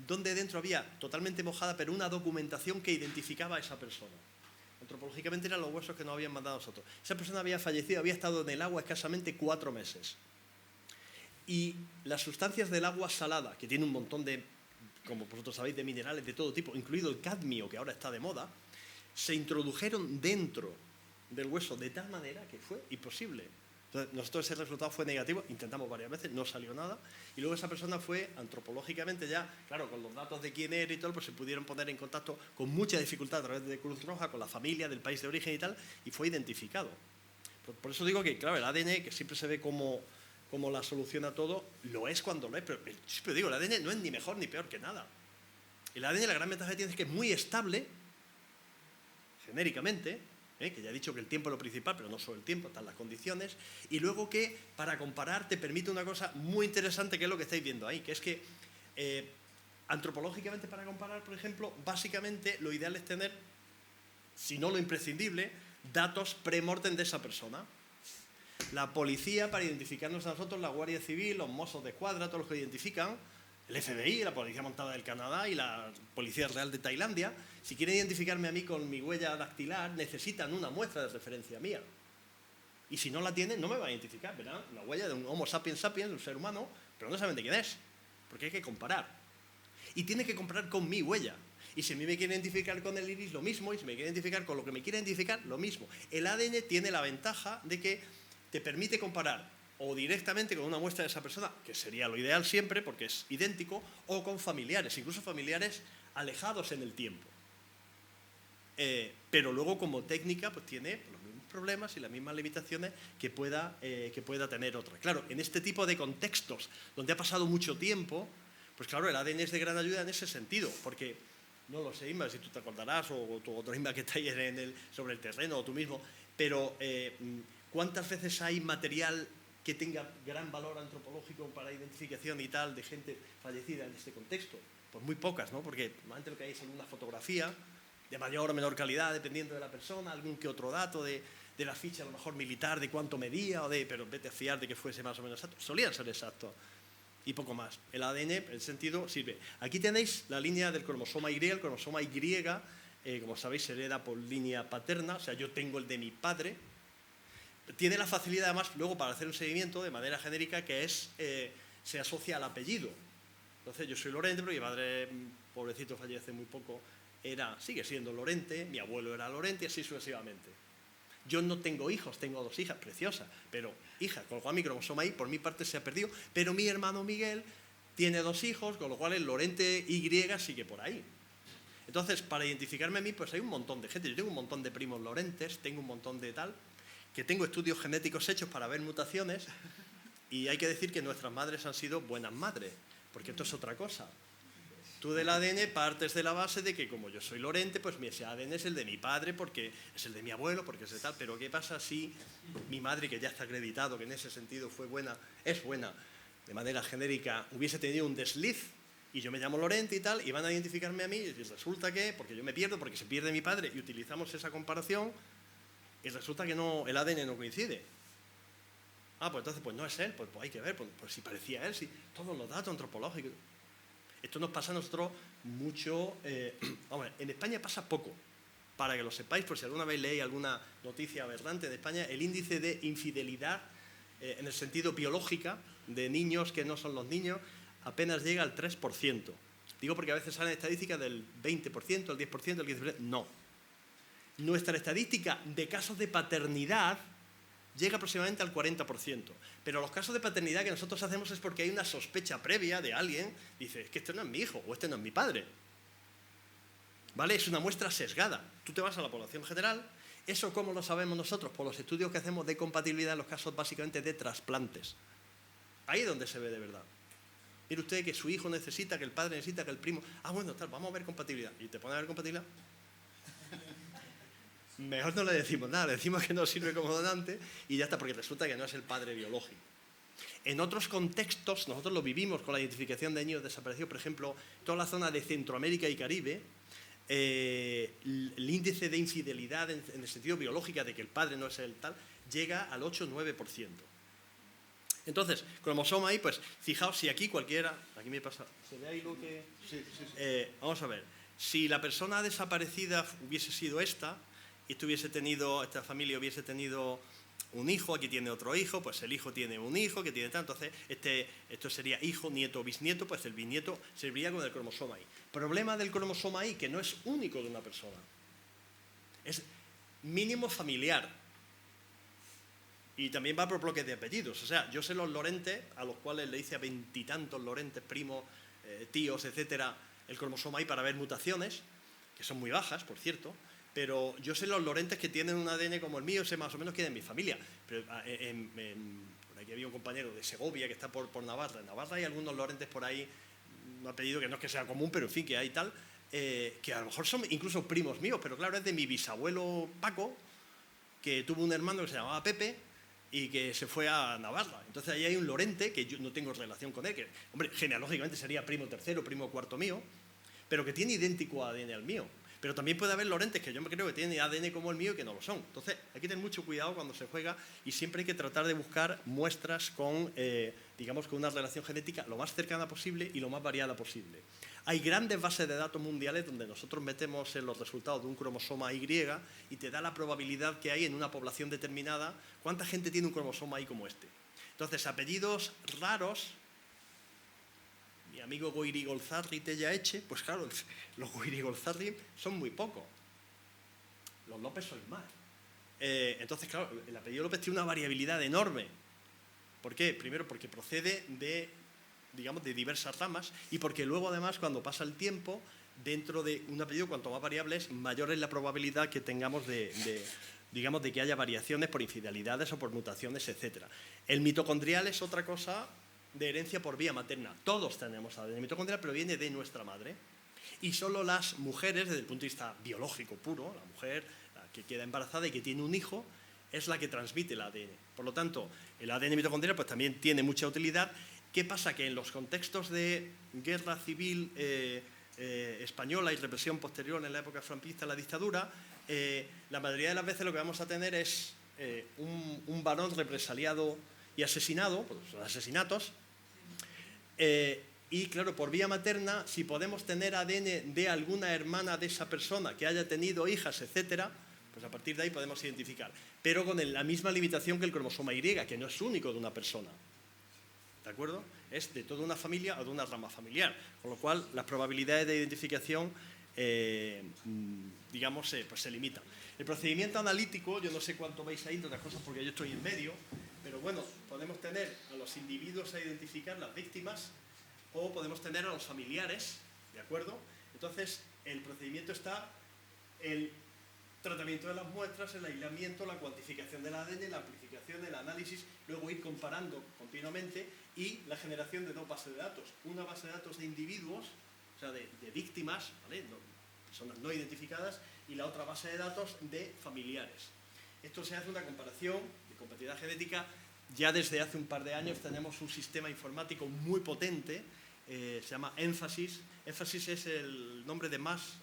donde dentro había, totalmente mojada, pero una documentación que identificaba a esa persona. Antropológicamente eran los huesos que nos habían mandado a nosotros. Esa persona había fallecido, había estado en el agua escasamente 4 meses. Y las sustancias del agua salada, que tiene un montón de, como vosotros sabéis, de minerales de todo tipo, incluido el cadmio, que ahora está de moda, se introdujeron dentro del hueso de tal manera que fue imposible. Entonces, nosotros ese resultado fue negativo, intentamos varias veces, no salió nada, y luego esa persona fue antropológicamente ya, claro, con los datos de quién era y todo, pues se pudieron poner en contacto con mucha dificultad a través de Cruz Roja, con la familia del país de origen y tal, y fue identificado. Por eso digo que, claro, el ADN, que siempre se ve como la solución a todo, lo es cuando lo es, pero siempre digo, el ADN no es ni mejor ni peor que nada. El ADN, la gran ventaja que tiene es que es muy estable, genéricamente, que ya he dicho que el tiempo es lo principal, pero no solo el tiempo, están las condiciones, y luego que para comparar te permite una cosa muy interesante, que es lo que estáis viendo ahí, que es que antropológicamente para comparar, por ejemplo, básicamente lo ideal es tener, si no lo imprescindible, datos pre-mortem de esa persona. La policía, para identificarnos a nosotros, la Guardia Civil, los Mossos de Escuadra, todos los que identifican, el FBI, la Policía Montada del Canadá y la Policía Real de Tailandia, si quieren identificarme a mí con mi huella dactilar, necesitan una muestra de referencia mía. Y si no la tienen, no me va a identificar, verán la huella de un Homo sapiens sapiens, de un ser humano, pero no saben de quién es, porque hay que comparar. Y tiene que comparar con mi huella. Y si a mí me quiere identificar con el iris, lo mismo, y si me quiere identificar con lo que me quiere identificar, lo mismo. El ADN tiene la ventaja de que te permite comparar o directamente con una muestra de esa persona, que sería lo ideal siempre porque es idéntico, o con familiares, incluso familiares alejados en el tiempo. Pero luego como técnica pues tiene los mismos problemas y las mismas limitaciones que pueda tener otra. Claro, en este tipo de contextos donde ha pasado mucho tiempo, pues claro, el ADN es de gran ayuda en ese sentido, porque no lo sé, Inma, si tú te acordarás, o tu otro Inma que está ahí sobre el terreno, o tú mismo, pero ¿cuántas veces hay material que tenga gran valor antropológico para identificación y tal de gente fallecida en este contexto? Pues muy pocas, ¿no? Porque normalmente lo que hay es alguna fotografía de mayor o menor calidad, dependiendo de la persona, algún que otro dato de la ficha, a lo mejor militar, de cuánto medía, pero vete a fiar de que fuese más o menos exacto. Solían ser exactos y poco más. El ADN, en el sentido, sirve. Aquí tenéis la línea del cromosoma Y. El cromosoma Y, como sabéis, se hereda por línea paterna, o sea, yo tengo el de mi padre. Tiene la facilidad, además, luego para hacer un seguimiento de manera genérica, que es, se asocia al apellido. Entonces, yo soy Lorente, pero mi padre, pobrecito, fallece muy poco, sigue siendo Lorente, mi abuelo era Lorente, y así sucesivamente. Yo no tengo hijos, tengo 2 hijas preciosas, pero hija, con lo cual mi cromosoma Y por mi parte se ha perdido, pero mi hermano Miguel tiene 2 hijos, con lo cual el Lorente Y sigue por ahí. Entonces, para identificarme a mí, pues hay un montón de gente. Yo tengo un montón de primos Lorentes, tengo un montón de tal, que tengo estudios genéticos hechos para ver mutaciones, y hay que decir que nuestras madres han sido buenas madres, porque esto es otra cosa. Tú del ADN partes de la base de que como yo soy Lorente, pues mi ADN es el de mi padre, porque es el de mi abuelo, porque es de tal, pero ¿qué pasa si mi madre, que ya está acreditado, que en ese sentido es buena, de manera genérica, hubiese tenido un desliz, y yo me llamo Lorente y tal, y van a identificarme a mí, y resulta que, porque yo me pierdo, porque se pierde mi padre, y utilizamos esa comparación, y resulta que no, el ADN no coincide. Ah, pues entonces pues no es él, pues hay que ver, pues si parecía él, si todos los datos antropológicos. Esto nos pasa a nosotros mucho, en España pasa poco, para que lo sepáis, por si alguna vez leéis alguna noticia aberrante de España, el índice de infidelidad, en el sentido biológica, de niños que no son los niños, apenas llega al 3%. Digo porque a veces salen estadísticas del 20%, el 10%, el 15%, no. Nuestra estadística de casos de paternidad llega aproximadamente al 40%. Pero los casos de paternidad que nosotros hacemos es porque hay una sospecha previa de alguien, dice, es que este no es mi hijo o este no es mi padre. ¿Vale? Es una muestra sesgada. Tú te vas a la población general. ¿Eso cómo lo sabemos nosotros? Por los estudios que hacemos de compatibilidad en los casos básicamente de trasplantes. Ahí es donde se ve de verdad. mire usted que su hijo necesita, que el padre necesita, que el primo... Ah, bueno, tal, vamos a ver compatibilidad. Y te pones a ver compatibilidad. Mejor no le decimos nada, le decimos que no sirve como donante y ya está, porque resulta que no es el padre biológico. En otros contextos, nosotros lo vivimos con la identificación de niños desaparecidos, por ejemplo, toda la zona de Centroamérica y Caribe, el índice de infidelidad en el sentido biológico de que el padre no es el tal, llega al 8-9%. Entonces, cromosoma ahí, pues fijaos si aquí cualquiera, aquí me pasa, ¿se ve ahí lo que...? Sí. Vamos a ver, si la persona desaparecida hubiese sido esta familia hubiese tenido un hijo, aquí tiene otro hijo, pues el hijo tiene un hijo que tiene tanto, entonces esto sería hijo, nieto, bisnieto, pues el bisnieto serviría con el cromosoma Y. Problema del cromosoma Y, que no es único de una persona, es mínimo familiar y también va por bloques de apellidos. O sea, yo sé los Lorentes, a los cuales le hice a 20 y tantos Lorentes, primos, tíos, etcétera, el cromosoma Y para ver mutaciones, que son muy bajas, por cierto, pero yo sé los Lorentes que tienen un ADN como el mío, sé más o menos quién es mi familia. Pero por aquí había un compañero de Segovia que está por Navarra. En Navarra hay algunos Lorentes por ahí, un apellido que no es que sea común, pero en fin, que hay tal, que a lo mejor son incluso primos míos, pero claro, es de mi bisabuelo Paco, que tuvo un hermano que se llamaba Pepe y que se fue a Navarra. Entonces ahí hay un Lorente que yo no tengo relación con él, que, hombre, genealógicamente sería primo tercero, primo cuarto mío, pero que tiene idéntico ADN al mío. Pero también puede haber Lorentes que yo me creo que tienen ADN como el mío y que no lo son. Entonces, hay que tener mucho cuidado cuando se juega y siempre hay que tratar de buscar muestras con, digamos, con una relación genética lo más cercana posible y lo más variada posible. Hay grandes bases de datos mundiales donde nosotros metemos los resultados de un cromosoma Y y te da la probabilidad que hay en una población determinada cuánta gente tiene un cromosoma Y como este. Entonces, apellidos raros... Mi amigo Goirigolzarri Tellaeche, pues claro, los Goirigolzarri son muy pocos. Los López son más. Entonces, claro, el apellido López tiene una variabilidad enorme. ¿Por qué? Primero, porque procede de, digamos, de diversas ramas y porque luego, además, cuando pasa el tiempo, dentro de un apellido, cuanto más variable es, mayor es la probabilidad que tengamos digamos, de que haya variaciones por infidelidades o por mutaciones, etc. El mitocondrial es otra cosa de herencia por vía materna. Todos tenemos ADN mitocondrial, pero viene de nuestra madre. Y solo las mujeres, desde el punto de vista biológico puro, la mujer la que queda embarazada y que tiene un hijo, es la que transmite el ADN. Por lo tanto, el ADN mitocondrial pues, también tiene mucha utilidad. ¿Qué pasa? Que en los contextos de guerra civil española y represión posterior en la época franquista, la dictadura, la mayoría de las veces lo que vamos a tener es un varón represaliado y asesinado, pues, asesinatos. Y claro, por vía materna, si podemos tener ADN de alguna hermana de esa persona que haya tenido hijas, etcétera, pues a partir de ahí podemos identificar. Pero con la misma limitación que el cromosoma Y, que no es único de una persona. ¿De acuerdo? Es de toda una familia o de una rama familiar. Con lo cual, las probabilidades de identificación, digamos, pues se limitan. El procedimiento analítico, yo no sé cuánto veis ahí, entre otras cosas porque yo estoy en medio, pero bueno, podemos tener a los individuos a identificar, las víctimas, o podemos tener a los familiares, ¿de acuerdo? Entonces, el procedimiento está el tratamiento de las muestras, el aislamiento, la cuantificación del ADN, la amplificación, el análisis, luego ir comparando continuamente y la generación de dos bases de datos. Una base de datos de individuos, o sea, de víctimas, ¿vale? Personas no identificadas, y la otra base de datos de familiares. Esto se hace una comparación de compatibilidad genética. Ya desde hace un par de años tenemos un sistema informático muy potente, se llama Emphasis. Emphasis es el nombre de Mass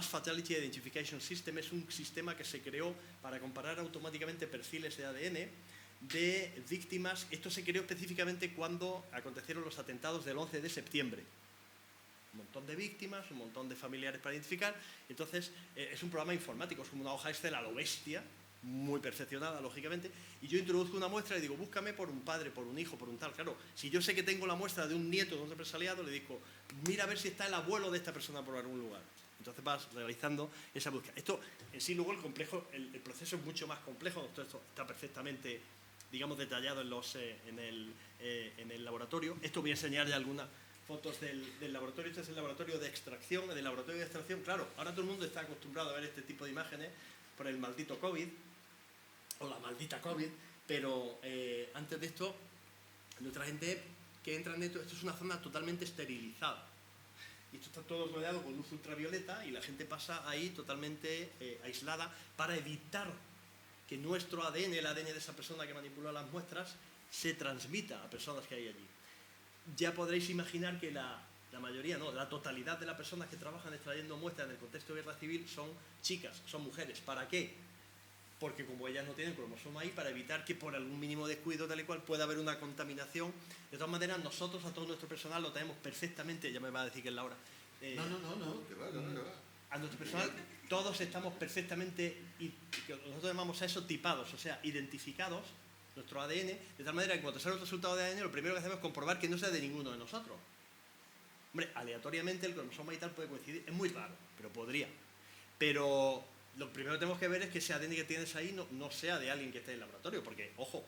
Fatality Identification System. Es un sistema que se creó para comparar automáticamente perfiles de ADN de víctimas. Esto se creó específicamente cuando acontecieron los atentados del 11 de septiembre. Un montón de víctimas, un montón de familiares para identificar. Entonces, es un programa informático, es como una hoja Excel a lo bestia, muy perfeccionada, lógicamente, y yo introduzco una muestra y digo, búscame por un padre, por un hijo, por un tal. Claro, si yo sé que tengo la muestra de un nieto de un represaliado, le digo, mira a ver si está el abuelo de esta persona por algún lugar. Entonces vas realizando esa búsqueda. Esto, en sí, luego el proceso es mucho más complejo. Esto está perfectamente, digamos, detallado en el laboratorio. Esto voy a enseñar ya algunas fotos del laboratorio. Este es el laboratorio de extracción. En el laboratorio de extracción, claro, ahora todo el mundo está acostumbrado a ver este tipo de imágenes por el maldito COVID, o la maldita COVID, pero antes de esto, nuestra gente que entran dentro. Esto es una zona totalmente esterilizada. Y esto está todo rodeado con luz ultravioleta y la gente pasa ahí totalmente aislada para evitar que nuestro ADN, el ADN de esa persona que manipula las muestras, se transmita a personas que hay allí. Ya podréis imaginar que la mayoría, no, la totalidad de las personas que trabajan extrayendo muestras en el contexto de guerra civil son chicas, son mujeres. ¿Para qué? Porque como ellas no tienen cromosoma ahí, para evitar que por algún mínimo descuido tal y cual pueda haber una contaminación. De todas maneras, nosotros a todo nuestro personal lo tenemos perfectamente, ya me va a decir que es la hora. No, que va. A nuestro personal todos estamos perfectamente, nosotros llamamos a eso tipados, o sea, identificados, nuestro ADN, de tal manera que cuando sale el resultado de ADN, lo primero que hacemos es comprobar que no sea de ninguno de nosotros. Hombre, aleatoriamente el cromosoma y tal puede coincidir, es muy raro, pero podría. Pero lo primero que tenemos que ver es que ese ADN que tienes ahí no sea de alguien que esté en el laboratorio, porque, ojo,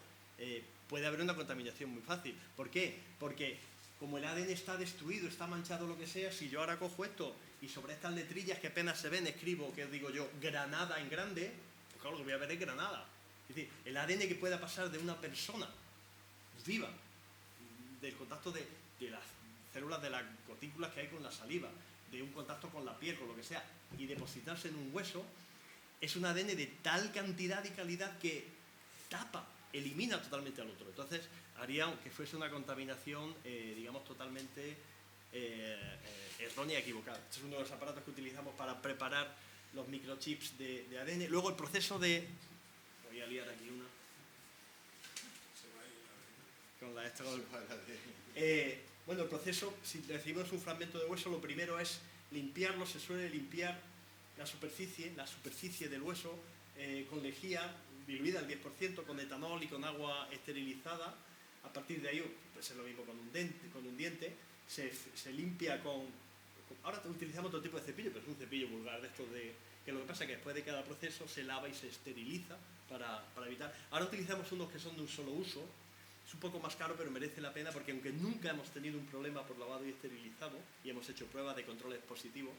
puede haber una contaminación muy fácil. ¿Por qué? Porque como el ADN está destruido, está manchado, lo que sea, si yo ahora cojo esto y sobre estas letrillas que apenas se ven escribo, que digo yo, Granada en grande, pues claro, lo que voy a ver es Granada. Es decir, el ADN que pueda pasar de una persona viva, del contacto de las células de las gotículas que hay con la saliva, de un contacto con la piel, con lo que sea, y depositarse en un hueso, es un ADN de tal cantidad y calidad que tapa, elimina totalmente al otro. Entonces, haría que fuese una contaminación, digamos, totalmente errónea y equivocada. Este es uno de los aparatos que utilizamos para preparar los microchips de ADN. Luego el proceso de... Voy a liar aquí una. Con la esta. Bueno, el proceso, si recibimos un fragmento de hueso, lo primero es limpiarlo. Se suele limpiar la superficie del hueso con lejía diluida al 10%, con etanol y con agua esterilizada. A partir de ahí, pues es lo mismo con un diente, se limpia ahora utilizamos otro tipo de cepillo, pero es un cepillo vulgar de estos que lo que pasa es que después de cada proceso se lava y se esteriliza para evitar. Ahora utilizamos unos que son de un solo uso. Es un poco más caro, pero merece la pena porque aunque nunca hemos tenido un problema por lavado y esterilizado, y hemos hecho pruebas de controles positivos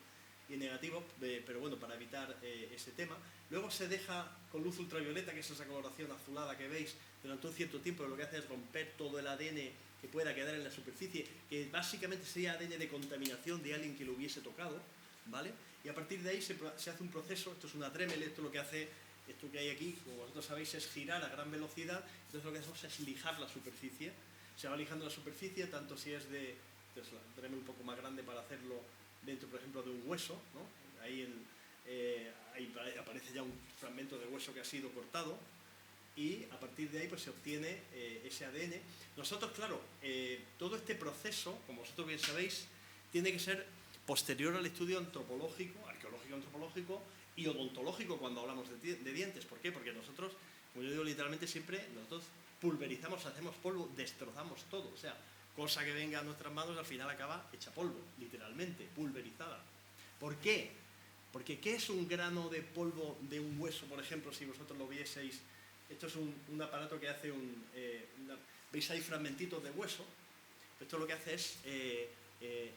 y negativos, pero bueno, para evitar ese tema. Luego se deja con luz ultravioleta, que es esa coloración azulada que veis, durante un cierto tiempo, lo que hace es romper todo el ADN que pueda quedar en la superficie, que básicamente sería ADN de contaminación de alguien que lo hubiese tocado, ¿vale? Y a partir de ahí se hace un proceso, esto es una Dremel, esto lo que hace... Esto que hay aquí, como vosotros sabéis, es girar a gran velocidad, entonces lo que hacemos es lijar la superficie. Se va lijando la superficie, tanto si es de... Entonces, la Dremel un poco más grande para hacerlo dentro, por ejemplo, de un hueso, ¿no? Ahí aparece ya un fragmento de hueso que ha sido cortado y a partir de ahí pues, se obtiene ese ADN. Nosotros, claro, todo este proceso, como vosotros bien sabéis, tiene que ser posterior al estudio antropológico, arqueológico-antropológico, y odontológico cuando hablamos de dientes. ¿Por qué? Porque nosotros, como yo digo literalmente siempre, nosotros pulverizamos, hacemos polvo, destrozamos todo. O sea, cosa que venga a nuestras manos al final acaba hecha polvo, literalmente, pulverizada. ¿Por qué? Porque ¿qué es un grano de polvo de un hueso, por ejemplo, si vosotros lo vieseis? Esto es un aparato que hace ¿veis ahí fragmentitos de hueso? Esto lo que hace es...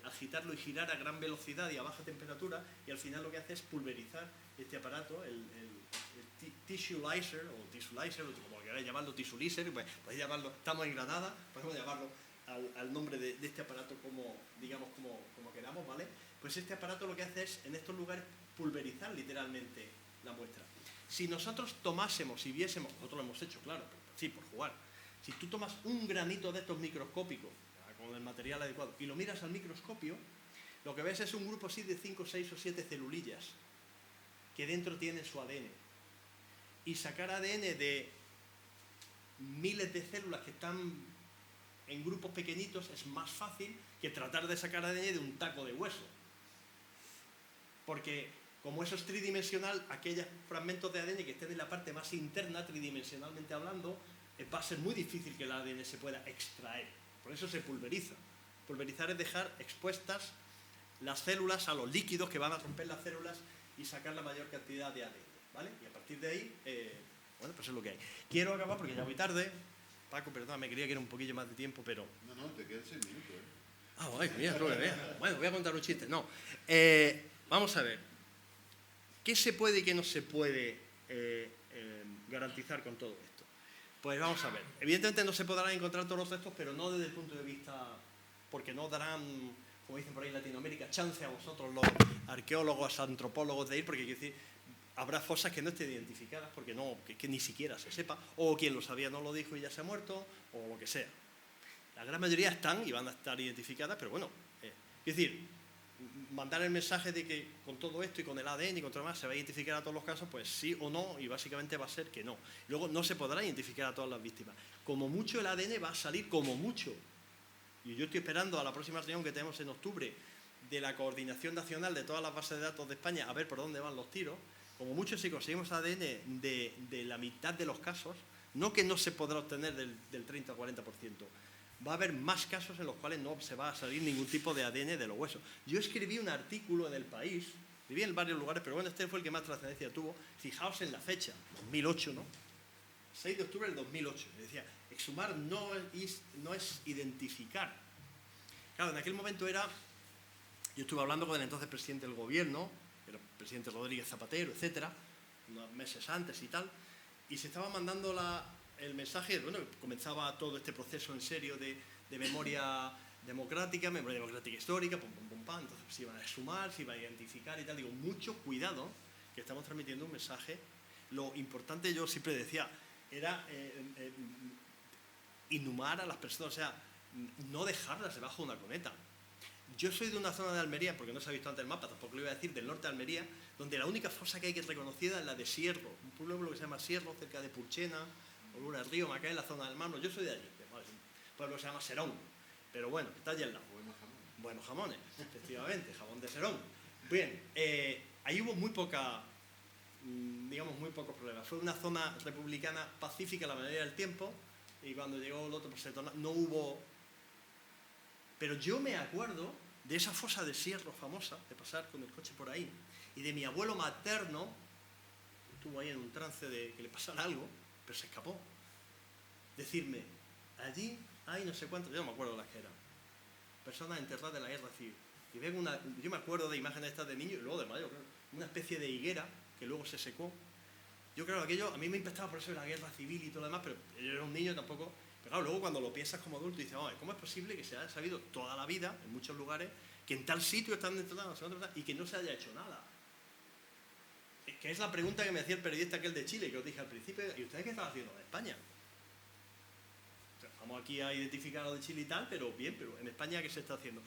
agitarlo y girar a gran velocidad y a baja temperatura, y al final lo que hace es pulverizar este aparato, el tissue laser, o como queráis llamarlo, tissue laser, pues, podéis llamarlo, estamos en Granada, podemos llamarlo al nombre de este aparato como queramos, ¿vale? Pues este aparato lo que hace es, en estos lugares, pulverizar literalmente la muestra. Si nosotros tomásemos y viésemos, nosotros lo hemos hecho, claro, sí, por jugar, si tú tomas un granito de estos microscópicos, con el material adecuado, y lo miras al microscopio, lo que ves es un grupo así de 5, 6 o 7 celulillas que dentro tienen su ADN. Y sacar ADN de miles de células que están en grupos pequeñitos es más fácil que tratar de sacar ADN de un taco de hueso. Porque como eso es tridimensional, aquellos fragmentos de ADN que estén en la parte más interna, tridimensionalmente hablando, va a ser muy difícil que el ADN se pueda extraer. Por eso se pulveriza. Pulverizar es dejar expuestas las células a los líquidos que van a romper las células y sacar la mayor cantidad de ADN, ¿vale? Y a partir de ahí, bueno, pues es lo que hay. Quiero acabar porque ya voy tarde. Paco, perdón, creía que era un poquillo más de tiempo, pero... No, te quedan 6 minutos, ¿eh? Ah, bueno, mira, lo que vea. Bueno, voy a contar un chiste. No. Vamos a ver. ¿Qué se puede y qué no se puede garantizar con todo esto? Pues vamos a ver. Evidentemente no se podrán encontrar todos los restos, pero no desde el punto de vista, porque no darán, como dicen por ahí en Latinoamérica, chance a vosotros los arqueólogos, antropólogos de ir, porque quiero decir, habrá fosas que no estén identificadas porque no, que ni siquiera se sepa, o quien lo sabía no lo dijo y ya se ha muerto, o lo que sea. La gran mayoría están y van a estar identificadas, pero bueno, es decir, mandar el mensaje de que con todo esto y con el ADN y con todo lo demás se va a identificar a todos los casos, pues sí o no, y básicamente va a ser que no. Luego no se podrá identificar a todas las víctimas. Como mucho el ADN va a salir como mucho. Y yo estoy esperando a la próxima reunión que tenemos en octubre de la Coordinación Nacional de todas las bases de datos de España a ver por dónde van los tiros. Como mucho si conseguimos ADN de la mitad de los casos, no que no se podrá obtener del 30 o 40%, va a haber más casos en los cuales no se va a salir ningún tipo de ADN de los huesos. Yo escribí un artículo en El País, viví en varios lugares, pero bueno, este fue el que más trascendencia tuvo. Fijaos en la fecha, 2008, ¿no? 6 de octubre del 2008. Me decía, exhumar no es identificar. Claro, en aquel momento yo estuve hablando con el entonces presidente del gobierno, el presidente Rodríguez Zapatero, etcétera, unos meses antes y tal, y se estaba mandando el mensaje, bueno, comenzaba todo este proceso en serio de memoria democrática histórica, pum, pum, pum, pam, entonces se iban a exhumar, se iba a identificar y tal. Digo, mucho cuidado, que estamos transmitiendo un mensaje. Lo importante, yo siempre decía, era inhumar a las personas, o sea, no dejarlas debajo de una cuneta. Yo soy de una zona de Almería, porque no se ha visto antes el mapa, tampoco lo iba a decir, del norte de Almería, donde la única fosa que hay que reconocida es la de Sierro, un pueblo que se llama Sierro, cerca de Purchena, Olura del Río, Macaé, en la zona del Marno. Yo soy de allí, un pueblo que se llama Serón, pero bueno, está allí al lado. Buenos jamones, efectivamente, jamón de Serón. Bien, ahí hubo muy pocos problemas. Fue una zona republicana pacífica la mayoría del tiempo, y cuando llegó el otro, pues no hubo. Pero yo me acuerdo de esa fosa de Sierro famosa, de pasar con el coche por ahí, y de mi abuelo materno, estuvo ahí en un trance de que le pasara algo, pero se escapó. Decirme, allí hay no sé cuántos, yo no me acuerdo las que eran, personas enterradas de la guerra civil. Y ven yo me acuerdo de imágenes estas de niños, y luego de mayo, una especie de higuera que luego se secó. Yo creo que aquello, a mí me impactaba por eso de la guerra civil y todo lo demás, pero yo era un niño tampoco. Pero claro, luego cuando lo piensas como adulto, dices, ¿cómo es posible que se haya sabido toda la vida, en muchos lugares, que en tal sitio están enterrados y que no se haya hecho nada? Que es la pregunta que me hacía el periodista aquel de Chile, que os dije al principio, ¿y ustedes qué están haciendo en España? O sea, vamos aquí a identificar lo de Chile y tal, pero bien, pero en España, ¿qué se está haciendo?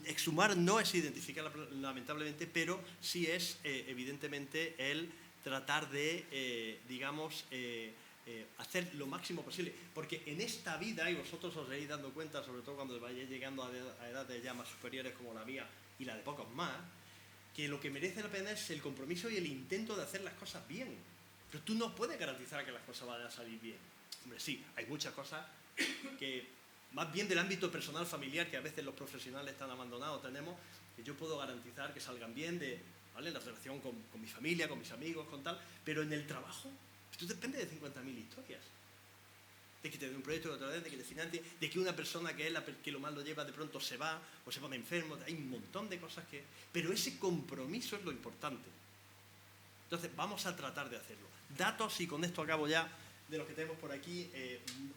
Exhumar no es identificar, lamentablemente, pero sí es, evidentemente, el tratar de, hacer lo máximo posible. Porque en esta vida, y vosotros os iréis dando cuenta, sobre todo cuando vayáis llegando a edades ya más superiores como la mía y la de pocos más, que lo que merece la pena es el compromiso y el intento de hacer las cosas bien. Pero tú no puedes garantizar que las cosas vayan a salir bien. Hombre, sí, hay muchas cosas que, más bien del ámbito personal, familiar, que a veces los profesionales están abandonados, tenemos, que yo puedo garantizar que salgan bien, ¿vale? En la relación con mi familia, con mis amigos, con tal, pero en el trabajo, esto depende de 50.000 historias. De que te dé un proyecto, de que te financie, de que una persona que es la que lo mal lo lleva de pronto se va o se pone enfermo, hay un montón de cosas que. Pero ese compromiso es lo importante. Entonces vamos a tratar de hacerlo. Datos, y con esto acabo ya, de los que tenemos por aquí,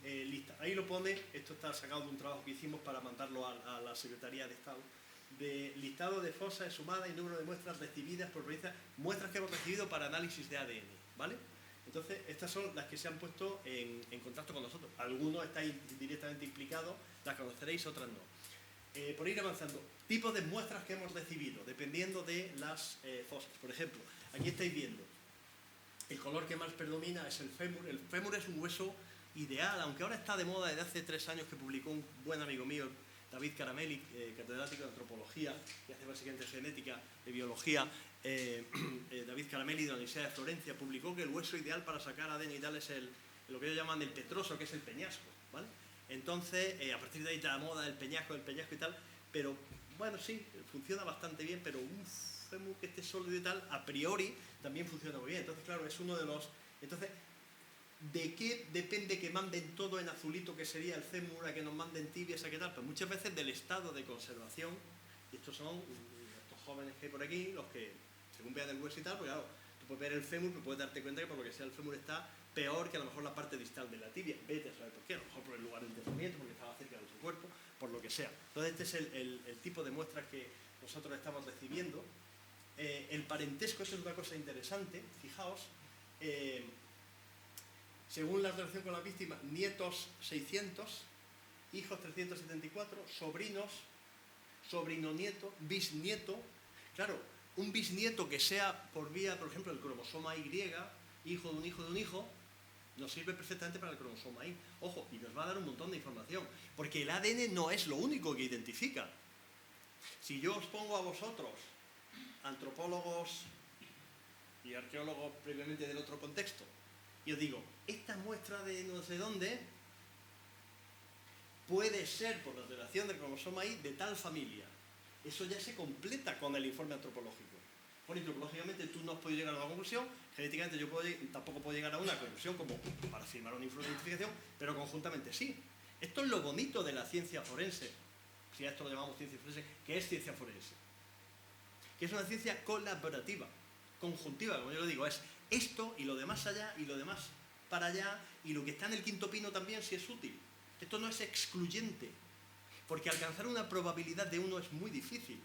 lista. Ahí lo pone, esto está sacado de un trabajo que hicimos para mandarlo a la Secretaría de Estado, de listado de fosas exhumadas y número de muestras recibidas por provincia, muestras que hemos recibido para análisis de ADN, ¿vale? Entonces, estas son las que se han puesto en contacto con nosotros. Algunos estáis directamente implicados, las conoceréis, otras no. Por ir avanzando, tipos de muestras que hemos recibido, dependiendo de las fosas. Por ejemplo, aquí estáis viendo, el color que más predomina es el fémur. El fémur es un hueso ideal, aunque ahora está de moda desde hace 3 años, que publicó un buen amigo mío, David Caramelli, catedrático de antropología, que hace básicamente genética de biología. David Caramelli de la Universidad de Florencia publicó que el hueso ideal para sacar ADN y tal es lo que ellos llaman el petroso, que es el peñasco, ¿vale? Entonces, a partir de ahí está la moda del peñasco y tal, pero bueno, sí, funciona bastante bien, pero un fémur que esté sólido y tal, a priori, también funciona muy bien. Entonces, claro, es uno de los. Entonces, ¿de qué depende que manden todo en azulito, que sería el fémur, a que nos manden tibias, a qué tal? Pues muchas veces del estado de conservación, y estos son estos jóvenes que hay por aquí, los que, según vean el hueso y tal, pues claro, tú puedes ver el fémur, pero puedes darte cuenta que por lo que sea el fémur está peor que a lo mejor la parte distal de la tibia. Vete a saber por qué, a lo mejor por el lugar de enterramiento, porque estaba cerca de su cuerpo, por lo que sea. Entonces este es el tipo de muestras que nosotros estamos recibiendo. El parentesco, eso es una cosa interesante, fijaos, según la relación con la víctima, nietos 600, hijos 374, sobrinos, sobrino-nieto, bisnieto. Claro, un bisnieto que sea por vía, por ejemplo, el cromosoma Y, hijo de un hijo de un hijo, nos sirve perfectamente para el cromosoma Y. Ojo, y nos va a dar un montón de información, porque el ADN no es lo único que identifica. Si yo os pongo a vosotros, antropólogos y arqueólogos previamente del otro contexto, y os digo, esta muestra de no sé dónde puede ser por la relación del cromosoma Y de tal familia. Eso ya se completa con el informe antropológico. Por antropológicamente tú no has podido llegar a una conclusión, genéticamente yo tampoco puedo llegar a una conclusión como para firmar un informe de identificación, pero conjuntamente sí. Esto es lo bonito de la ciencia forense, si a esto lo llamamos ciencia forense, que es ciencia forense. Que es una ciencia colaborativa, conjuntiva, como yo lo digo, es esto y lo demás allá y lo demás para allá y lo que está en el quinto pino también si es útil. Esto no es excluyente, porque alcanzar una probabilidad de uno es muy difícil.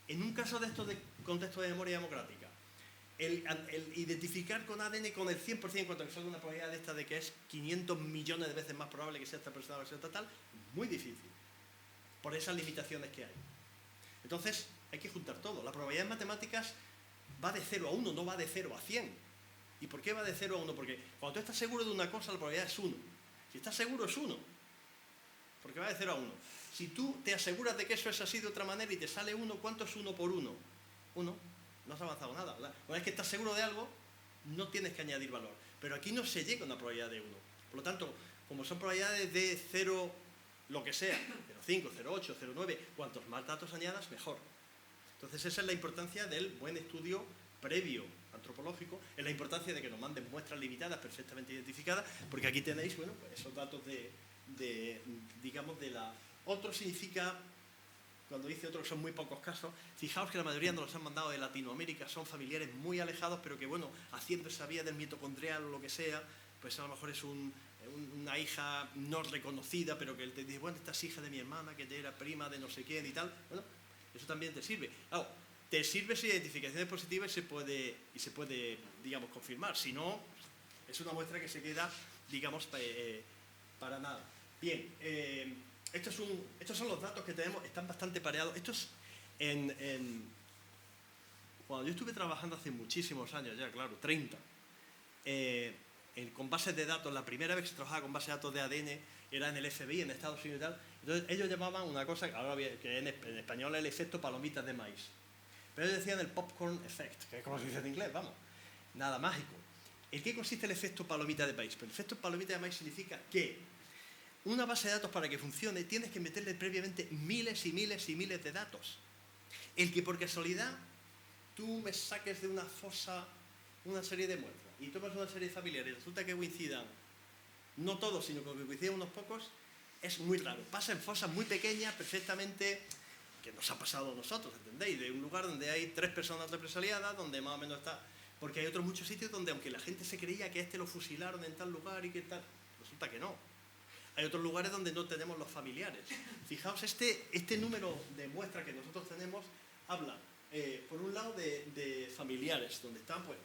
En un caso de estos de contexto de memoria democrática, el identificar con ADN con el 100% cuando salga una probabilidad de esta de que es 500 millones de veces más probable que sea esta persona o que sea esta tal, es muy difícil, por esas limitaciones que hay. Entonces, hay que juntar todo. La probabilidad en matemáticas va de 0 a 1, no va de 0 a 100. ¿Y por qué va de 0 a 1? Porque cuando tú estás seguro de una cosa, la probabilidad es 1. Si estás seguro, es 1. Porque va de 0 a 1. Si tú te aseguras de que eso es así de otra manera y te sale 1, ¿cuánto es 1 por 1? 1. No has avanzado nada, ¿verdad? Una vez que estás seguro de algo, no tienes que añadir valor. Pero aquí no se llega a una probabilidad de 1. Por lo tanto, como son probabilidades de 0, lo que sea, 0,5, 0,8, 0,9, cuantos más datos añadas, mejor. Entonces esa es la importancia del buen estudio previo antropológico, es la importancia de que nos manden muestras limitadas, perfectamente identificadas, porque aquí tenéis, bueno, pues esos datos digamos, de la... Otro significa, cuando dice otro, son muy pocos casos. Fijaos que la mayoría nos los han mandado de Latinoamérica, son familiares muy alejados, pero que, bueno, haciendo esa vía del mitocondrial o lo que sea, pues a lo mejor es una hija no reconocida, pero que él te dice, bueno, esta es hija de mi hermana, que era prima de no sé quién y tal. Bueno, eso también te sirve. Claro, te sirve si la identificación es positiva y se puede, digamos, confirmar. Si no, es una muestra que se queda, digamos, para nada. Bien, estos son los datos que tenemos, están bastante pareados. Cuando yo estuve trabajando hace muchísimos años, ya claro, 30, con bases de datos, la primera vez que se trabajaba con bases de datos de ADN era en el FBI, en Estados Unidos y tal. Entonces ellos llamaban una cosa, ahora que en español es el efecto palomitas de maíz. Pero ellos decían el popcorn effect, que es como se dice en inglés, vamos, nada mágico. ¿En qué consiste el efecto palomita de maíz? Pues el efecto palomita de maíz significa que una base de datos para que funcione tienes que meterle previamente miles y miles y miles de datos. El que por casualidad tú me saques de una fosa una serie de muestras y tomas una serie de familiares y resulta que coincidan, no todos, sino que coinciden unos pocos, es muy raro. Pasa en fosas muy pequeñas, perfectamente, que nos ha pasado a nosotros, ¿entendéis? De un lugar donde hay 3 personas represaliadas, donde más o menos está... Porque hay otros muchos sitios donde, aunque la gente se creía que a este lo fusilaron en tal lugar y que tal, resulta que no. Hay otros lugares donde no tenemos los familiares. Fijaos, este número de muestras que nosotros tenemos habla, por un lado, de familiares, donde están, pues,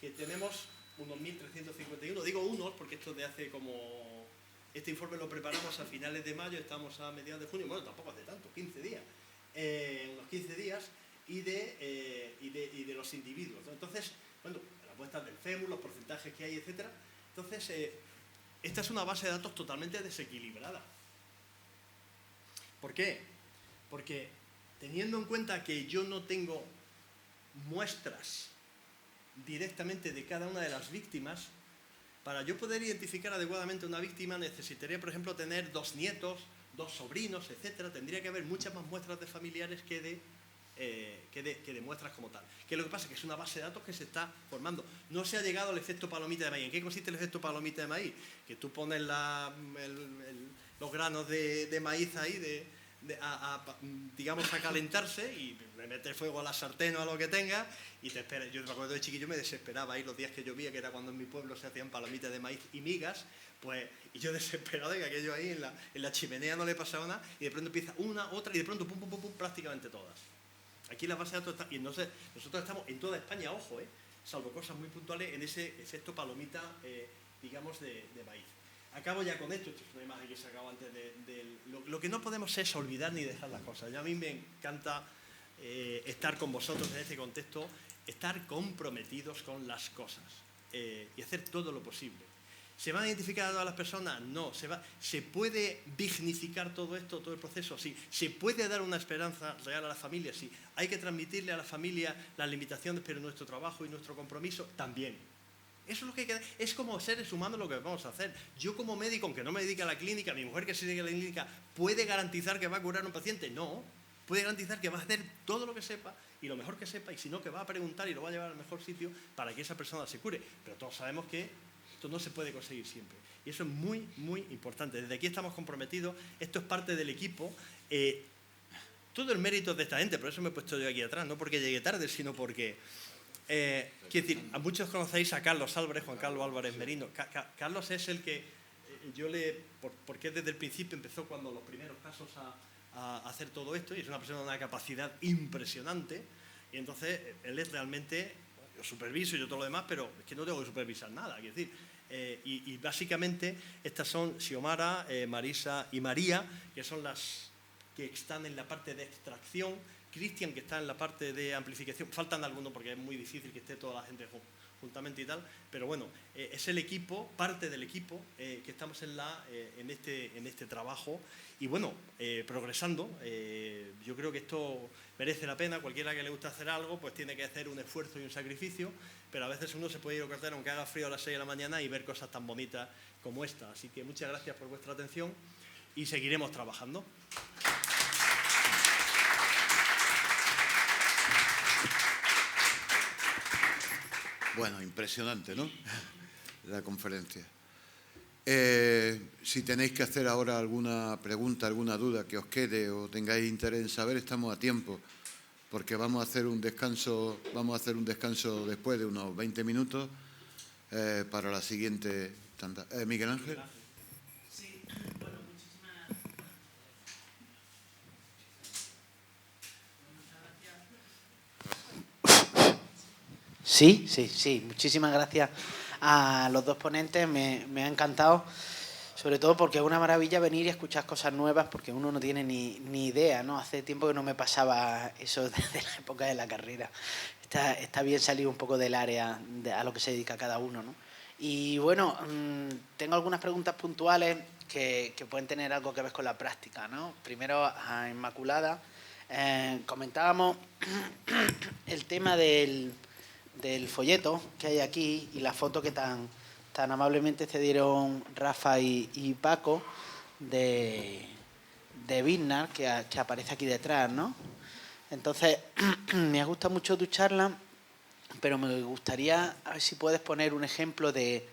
que tenemos unos 1.351. Digo unos porque esto de hace como... Este informe lo preparamos a finales de mayo, estamos a mediados de junio, bueno, tampoco hace tanto, 15 días. Unos 15 días, y de los individuos, ¿no? Entonces, bueno, las muestras del fémur, los porcentajes que hay, etc. Entonces, esta es una base de datos totalmente desequilibrada. ¿Por qué? Porque teniendo en cuenta que yo no tengo muestras directamente de cada una de las víctimas, para yo poder identificar adecuadamente a una víctima necesitaría, por ejemplo, tener 2 nietos, 2 sobrinos, etc. Tendría que haber muchas más muestras de familiares que de muestras como tal. ¿Qué es lo que pasa? Que es una base de datos que se está formando. No se ha llegado al efecto palomita de maíz. ¿En qué consiste el efecto palomita de maíz? Que tú pones los granos de maíz ahí, digamos, a calentarse y le metes fuego a la sartén o a lo que tenga y te esperas. Yo me acuerdo de chiquillo, me desesperaba ahí los días que llovía, que era cuando en mi pueblo se hacían palomitas de maíz y migas, pues, y yo desesperado de que aquello ahí en la chimenea no le pasaba nada y de pronto empieza una, otra y de pronto pum, pum, pum, pum, prácticamente todas. Aquí la base de datos está, y entonces nosotros estamos en toda España, ojo, salvo cosas muy puntuales, en ese efecto palomita, digamos, de maíz. Acabo ya con esto, es una imagen que se acabó antes lo que no podemos es olvidar ni dejar las cosas. Ya a mí me encanta estar con vosotros en este contexto, estar comprometidos con las cosas y hacer todo lo posible. ¿Se van a identificar a todas las personas? No. ¿Se puede dignificar todo esto, todo el proceso? Sí. ¿Se puede dar una esperanza real a la familia? Sí. ¿Hay que transmitirle a la familia las limitaciones, pero nuestro trabajo y nuestro compromiso? También. Eso es lo que es como seres humanos lo que vamos a hacer. Yo como médico, aunque no me dedique a la clínica, mi mujer que se dedica a la clínica, ¿puede garantizar que va a curar a un paciente? No. Puede garantizar que va a hacer todo lo que sepa y lo mejor que sepa, y si no, que va a preguntar y lo va a llevar al mejor sitio para que esa persona se cure. Pero todos sabemos que esto no se puede conseguir siempre. Y eso es muy, muy importante. Desde aquí estamos comprometidos, esto es parte del equipo. Todo el mérito es de esta gente, por eso me he puesto yo aquí atrás, no porque llegué tarde, sino porque... quiero decir, a muchos conocéis a Carlos Álvarez, Juan Carlos Álvarez Merino. Carlos es el que porque desde el principio empezó cuando los primeros pasos a hacer todo esto, y es una persona de una capacidad impresionante, y entonces él es realmente, yo superviso y yo todo lo demás, pero es que no tengo que supervisar nada, quiero decir, y básicamente estas son Xiomara, Marisa y María, que son las que están en la parte de extracción, Cristian, que está en la parte de amplificación, faltan algunos porque es muy difícil que esté toda la gente juntamente y tal, pero bueno, es el equipo, parte del equipo que estamos en este trabajo y bueno, progresando. Yo creo que esto merece la pena. Cualquiera que le guste hacer algo pues tiene que hacer un esfuerzo y un sacrificio, pero a veces uno se puede ir a cortar aunque haga frío a las 6 de la mañana y ver cosas tan bonitas como esta. Así que muchas gracias por vuestra atención y seguiremos trabajando. Bueno, impresionante, ¿no? La conferencia. Si tenéis que hacer ahora alguna pregunta, alguna duda que os quede o tengáis interés en saber, estamos a tiempo, porque vamos a hacer un descanso después de unos 20 minutos para la siguiente tanda. Miguel Ángel. Sí, bueno, Sí, muchísimas gracias a los dos ponentes, me ha encantado, sobre todo porque es una maravilla venir y escuchar cosas nuevas, porque uno no tiene ni idea, ¿no? Hace tiempo que no me pasaba eso desde la época de la carrera. Está bien salir un poco del área a lo que se dedica cada uno, ¿no? Y bueno, tengo algunas preguntas puntuales que pueden tener algo que ver con la práctica, ¿no? Primero, a Inmaculada, comentábamos el tema del folleto que hay aquí y la foto que tan amablemente cedieron Rafa y Paco de Biznar, que aparece aquí detrás, ¿no? Entonces, me gusta mucho tu charla, pero me gustaría a ver si puedes poner un ejemplo de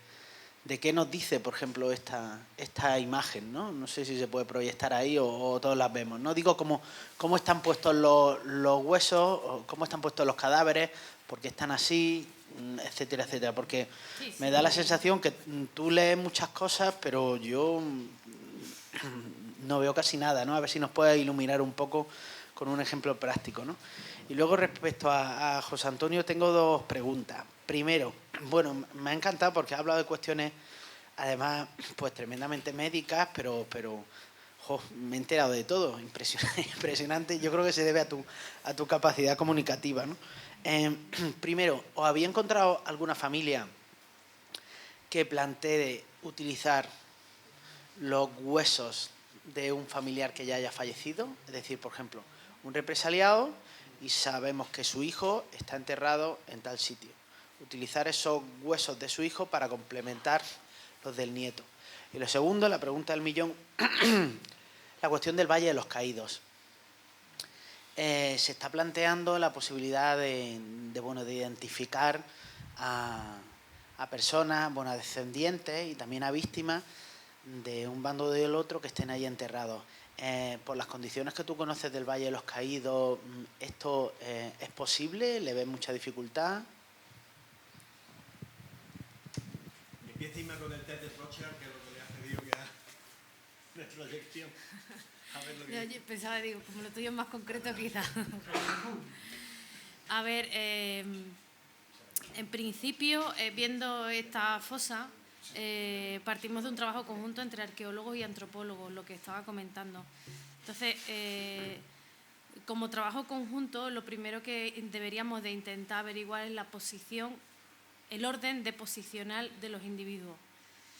qué nos dice, por ejemplo, esta imagen, ¿no? No sé si se puede proyectar ahí o todos las vemos, ¿no? Digo, cómo están puestos los huesos, o cómo están puestos los cadáveres, por qué están así, etcétera, etcétera. Porque sí, me da la sensación que tú lees muchas cosas, pero yo no veo casi nada, ¿no? A ver si nos puedes iluminar un poco con un ejemplo práctico, ¿no? Y luego, respecto a José Antonio, tengo dos preguntas. Primero, bueno, me ha encantado porque ha hablado de cuestiones, además, pues tremendamente médicas, pero me he enterado de todo. Impresionante. Yo creo que se debe a tu capacidad comunicativa, ¿no? Primero, ¿os había encontrado alguna familia que plantee utilizar los huesos de un familiar que ya haya fallecido? Es decir, por ejemplo, un represaliado y sabemos que su hijo está enterrado en tal sitio. Utilizar esos huesos de su hijo para complementar los del nieto. Y lo segundo, la pregunta del millón, la cuestión del Valle de los Caídos. Se está planteando la posibilidad de identificar a personas, a descendientes y también a víctimas de un bando o del otro que estén ahí enterrados. por las condiciones que tú conoces del Valle de los Caídos, ¿esto es posible? ¿Le ves mucha dificultad? Empieza Inma con el test de Rothschild, que es lo que le ha pedido que haga de proyección. A ver lo que... Yo pensaba, digo, como lo tuyo es más concreto, quizás. A ver, en principio, viendo esta fosa, partimos de un trabajo conjunto entre arqueólogos y antropólogos, lo que estaba comentando. Entonces, como trabajo conjunto, lo primero que deberíamos de intentar averiguar es la posición, el orden deposicional de los individuos.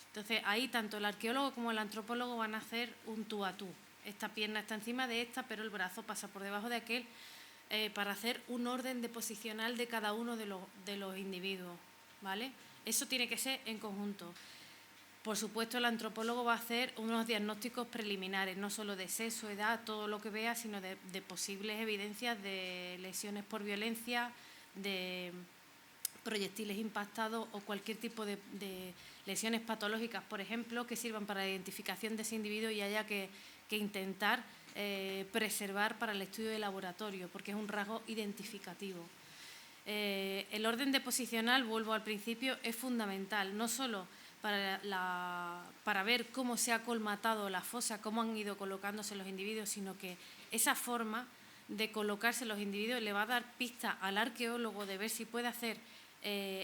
Entonces, ahí tanto el arqueólogo como el antropólogo van a hacer un tú a tú. Esta pierna está encima de esta, pero el brazo pasa por debajo de aquel, para hacer un orden deposicional de cada uno de los individuos, ¿vale? Eso tiene que ser en conjunto. Por supuesto, el antropólogo va a hacer unos diagnósticos preliminares, no solo de sexo, edad, todo lo que vea, sino de posibles evidencias de lesiones por violencia, de proyectiles impactados o cualquier tipo de lesiones patológicas, por ejemplo, que sirvan para la identificación de ese individuo y haya que intentar preservar para el estudio de laboratorio, porque es un rasgo identificativo. El orden deposicional, vuelvo al principio, es fundamental, no solo para ver cómo se ha colmatado la fosa, cómo han ido colocándose los individuos, sino que esa forma de colocarse los individuos le va a dar pista al arqueólogo de ver si puede hacer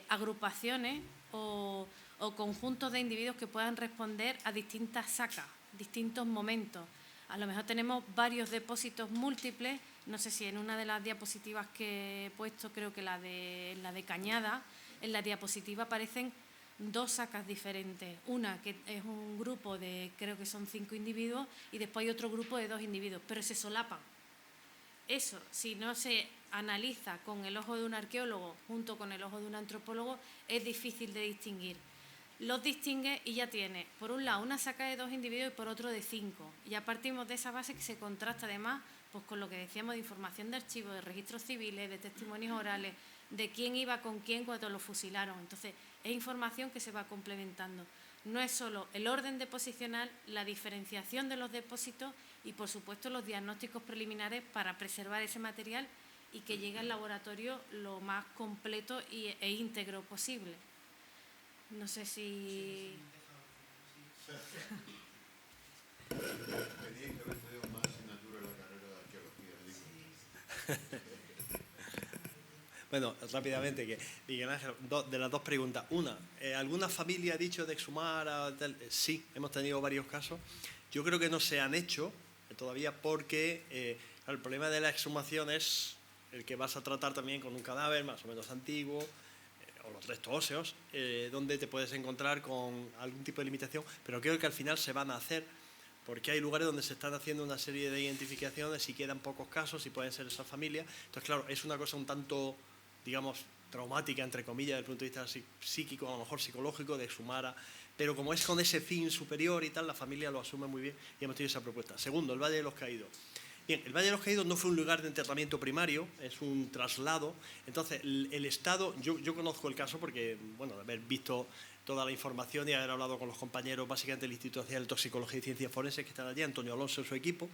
agrupaciones o conjuntos de individuos que puedan responder a distintas sacas, distintos momentos. A lo mejor tenemos varios depósitos múltiples, no sé si en una de las diapositivas que he puesto, creo que la de Cañada, en la diapositiva aparecen dos sacas diferentes. Una que es un grupo de, creo que son 5 individuos, y después hay otro grupo de 2 individuos, pero se solapan. Eso, si no se analiza con el ojo de un arqueólogo junto con el ojo de un antropólogo, es difícil de distinguir. Los distingue y ya tiene, por un lado, una saca de 2 individuos y por otro de 5. Y ya partimos de esa base que se contrasta además pues, con lo que decíamos de información de archivos, de registros civiles, de testimonios orales, de quién iba con quién cuando lo fusilaron. Entonces, es información que se va complementando. No es solo el orden deposicional, la diferenciación de los depósitos y, por supuesto, los diagnósticos preliminares para preservar ese material y que llegue al laboratorio lo más completo e íntegro posible. No sé si... Teníais que haber tenido más asignatura en la carrera de arqueología. Bueno, rápidamente, que Miguel Ángel, de las dos preguntas. Una, ¿alguna familia ha dicho de exhumar? Sí, hemos tenido varios casos. Yo creo que no se han hecho todavía porque el problema de la exhumación es el que vas a tratar también con un cadáver más o menos antiguo, o los restos óseos, donde te puedes encontrar con algún tipo de limitación, pero creo que al final se van a hacer, porque hay lugares donde se están haciendo una serie de identificaciones y quedan pocos casos y pueden ser esas familias. Entonces, claro, es una cosa un tanto, digamos, traumática, entre comillas, desde el punto de vista psíquico, a lo mejor psicológico, de exhumar, pero como es con ese fin superior y tal, la familia lo asume muy bien y hemos tenido esa propuesta. Segundo, el Valle de los Caídos. Bien, el Valle de los Caídos no fue un lugar de enterramiento primario, es un traslado. Entonces, el Estado, yo conozco el caso porque, bueno, de haber visto toda la información y haber hablado con los compañeros, básicamente del Instituto Nacional de Toxicología y Ciencias Forenses que están allí, Antonio Alonso y su equipo.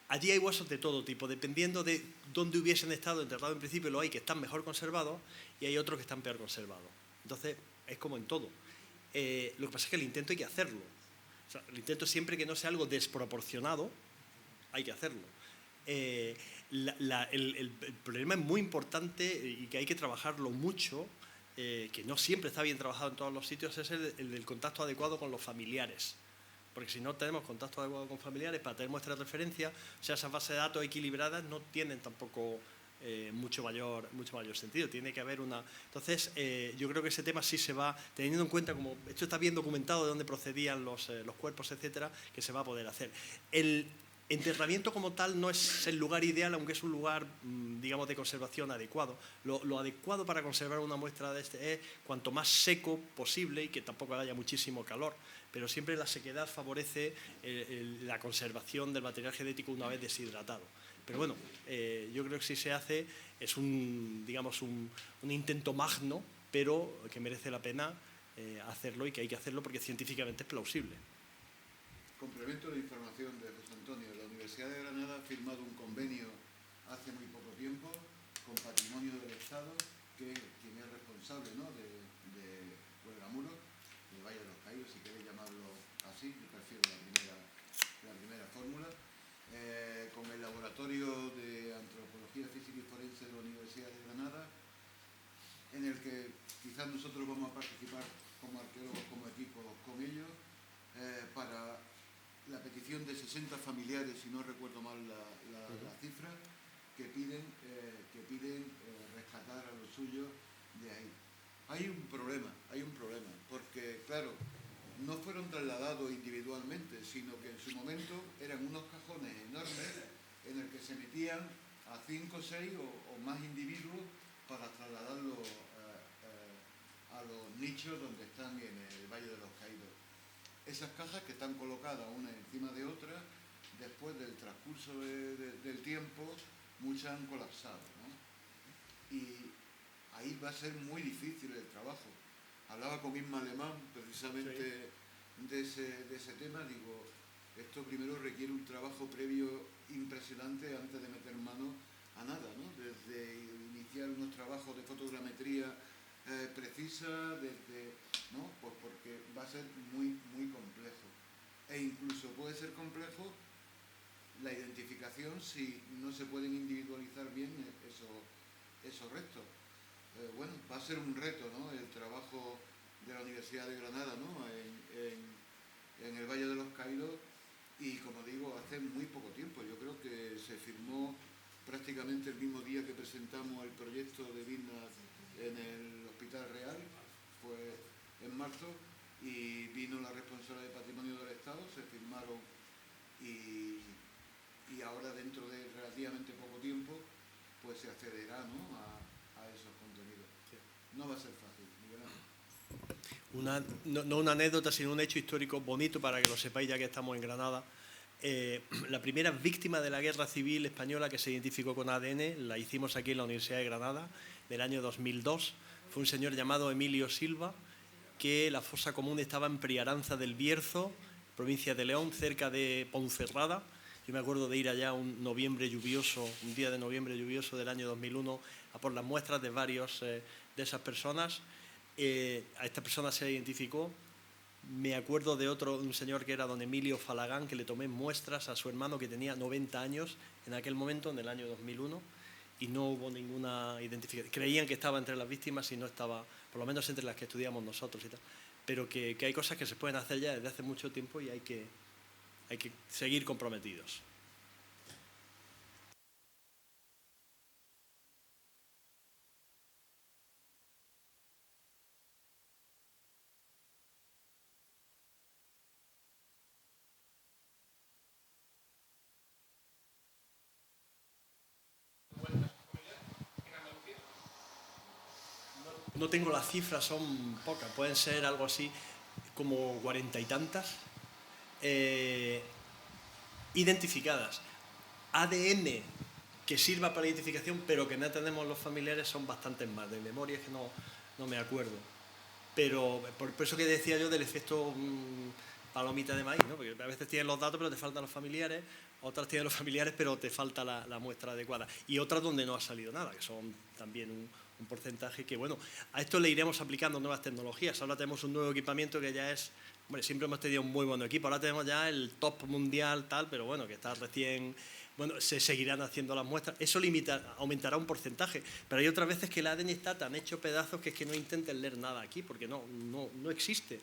Allí hay huesos de todo tipo, dependiendo de dónde hubiesen estado enterrados en principio, lo hay que están mejor conservados y hay otros que están peor conservados. Entonces, es como en todo. Lo que pasa es que el intento hay que hacerlo. O sea, el intento siempre que no sea algo desproporcionado, hay que hacerlo. El problema es muy importante y que hay que trabajarlo mucho, que no siempre está bien trabajado en todos los sitios, es el del contacto adecuado con los familiares. Porque si no tenemos contacto adecuado con familiares para tener muestras de referencia, o sea, esas bases de datos equilibradas no tienen tampoco mucho mayor sentido. Tiene que haber una... Entonces, yo creo que ese tema sí se va, teniendo en cuenta, como esto está bien documentado de dónde procedían los cuerpos, etcétera, que se va a poder hacer. El enterramiento como tal no es el lugar ideal, aunque es un lugar, digamos, de conservación adecuado. Lo adecuado para conservar una muestra de este es cuanto más seco posible y que tampoco haya muchísimo calor, pero siempre la sequedad favorece la conservación del material genético una vez deshidratado. Pero bueno, yo creo que si se hace es un intento magno, pero que merece la pena hacerlo y que hay que hacerlo porque científicamente es plausible. Complemento la información de José Antonio. Antonio, la Universidad de Granada ha firmado un convenio hace muy poco tiempo con Patrimonio del Estado, que quien es responsable, ¿no?, de Cuelgamuros, de Valle de los Caídos, si queréis llamarlo así, yo prefiero la primera fórmula, con el Laboratorio de Antropología Física y Forense de la Universidad de Granada, en el que quizás nosotros vamos a participar como arqueólogos, como equipo con ellos, para la petición de 60 familiares, si no recuerdo mal la cifra, que piden rescatar a los suyos de ahí. Hay un problema, porque claro, no fueron trasladados individualmente, sino que en su momento eran unos cajones enormes en el que se metían a 5, 6 o más individuos para trasladarlos a los nichos donde están en el Valle de los Caídos. Esas cajas, que están colocadas una encima de otra, después del transcurso del tiempo, muchas han colapsado, ¿no? Y ahí va a ser muy difícil el trabajo. Hablaba con Isma Alemán precisamente de ese tema. Digo, esto primero requiere un trabajo previo impresionante antes de meter mano a nada, ¿no? Desde iniciar unos trabajos de fotogrametría precisa, ¿no? Pues porque va a ser muy, muy complejo. E incluso puede ser complejo la identificación si no se pueden individualizar bien esos restos. Bueno, va a ser un reto, ¿no?, el trabajo de la Universidad de Granada, ¿no?, en el Valle de los Caídos, y como digo, hace muy poco tiempo. Yo creo que se firmó prácticamente el mismo día que presentamos el proyecto de Vilna en el Hospital Real, fue en marzo, y vino la responsable de Patrimonio del Estado, se firmaron y ahora, dentro de relativamente poco tiempo, pues se accederá, ¿no?, a esos contenidos. Sí. No va a ser fácil, Miguel Ángel. No una anécdota, sino un hecho histórico bonito para que lo sepáis ya que estamos en Granada. La primera víctima de la Guerra Civil Española que se identificó con ADN la hicimos aquí en la Universidad de Granada, del año 2002. Fue un señor llamado Emilio Silva, que la fosa común estaba en Priaranza del Bierzo, provincia de León, cerca de Ponferrada. Yo me acuerdo de ir allá un día de noviembre lluvioso del año 2001, a por las muestras de varios de esas personas. A esta persona se identificó. Me acuerdo de un señor que era don Emilio Falagán, que le tomé muestras a su hermano, que tenía 90 años en aquel momento, en el año 2001, y no hubo ninguna identificación. Creían que estaba entre las víctimas y no estaba, por lo menos entre las que estudiamos nosotros y tal. Pero que hay cosas que se pueden hacer ya desde hace mucho tiempo y hay que seguir comprometidos. No tengo las cifras, son pocas, pueden ser algo así como 40 y tantas. Identificadas. ADN que sirva para la identificación, pero que no tenemos los familiares, son bastantes más. De memoria es que no me acuerdo. Pero por eso que decía yo del efecto palomita de maíz, ¿no? Porque a veces tienes los datos pero te faltan los familiares, otras tienes los familiares pero te falta la muestra adecuada. Y otras donde no ha salido nada, que son también un porcentaje que, bueno, a esto le iremos aplicando nuevas tecnologías. Ahora tenemos un nuevo equipamiento que ya es, hombre, siempre hemos tenido un muy buen equipo, ahora tenemos ya el top mundial, tal, pero bueno, que está recién, bueno, se seguirán haciendo las muestras. Eso aumentará un porcentaje, pero hay otras veces que el ADN está tan hecho pedazos que es que no intenten leer nada aquí, porque no existe.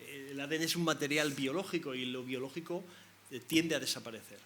El ADN es un material biológico y lo biológico tiende a desaparecer.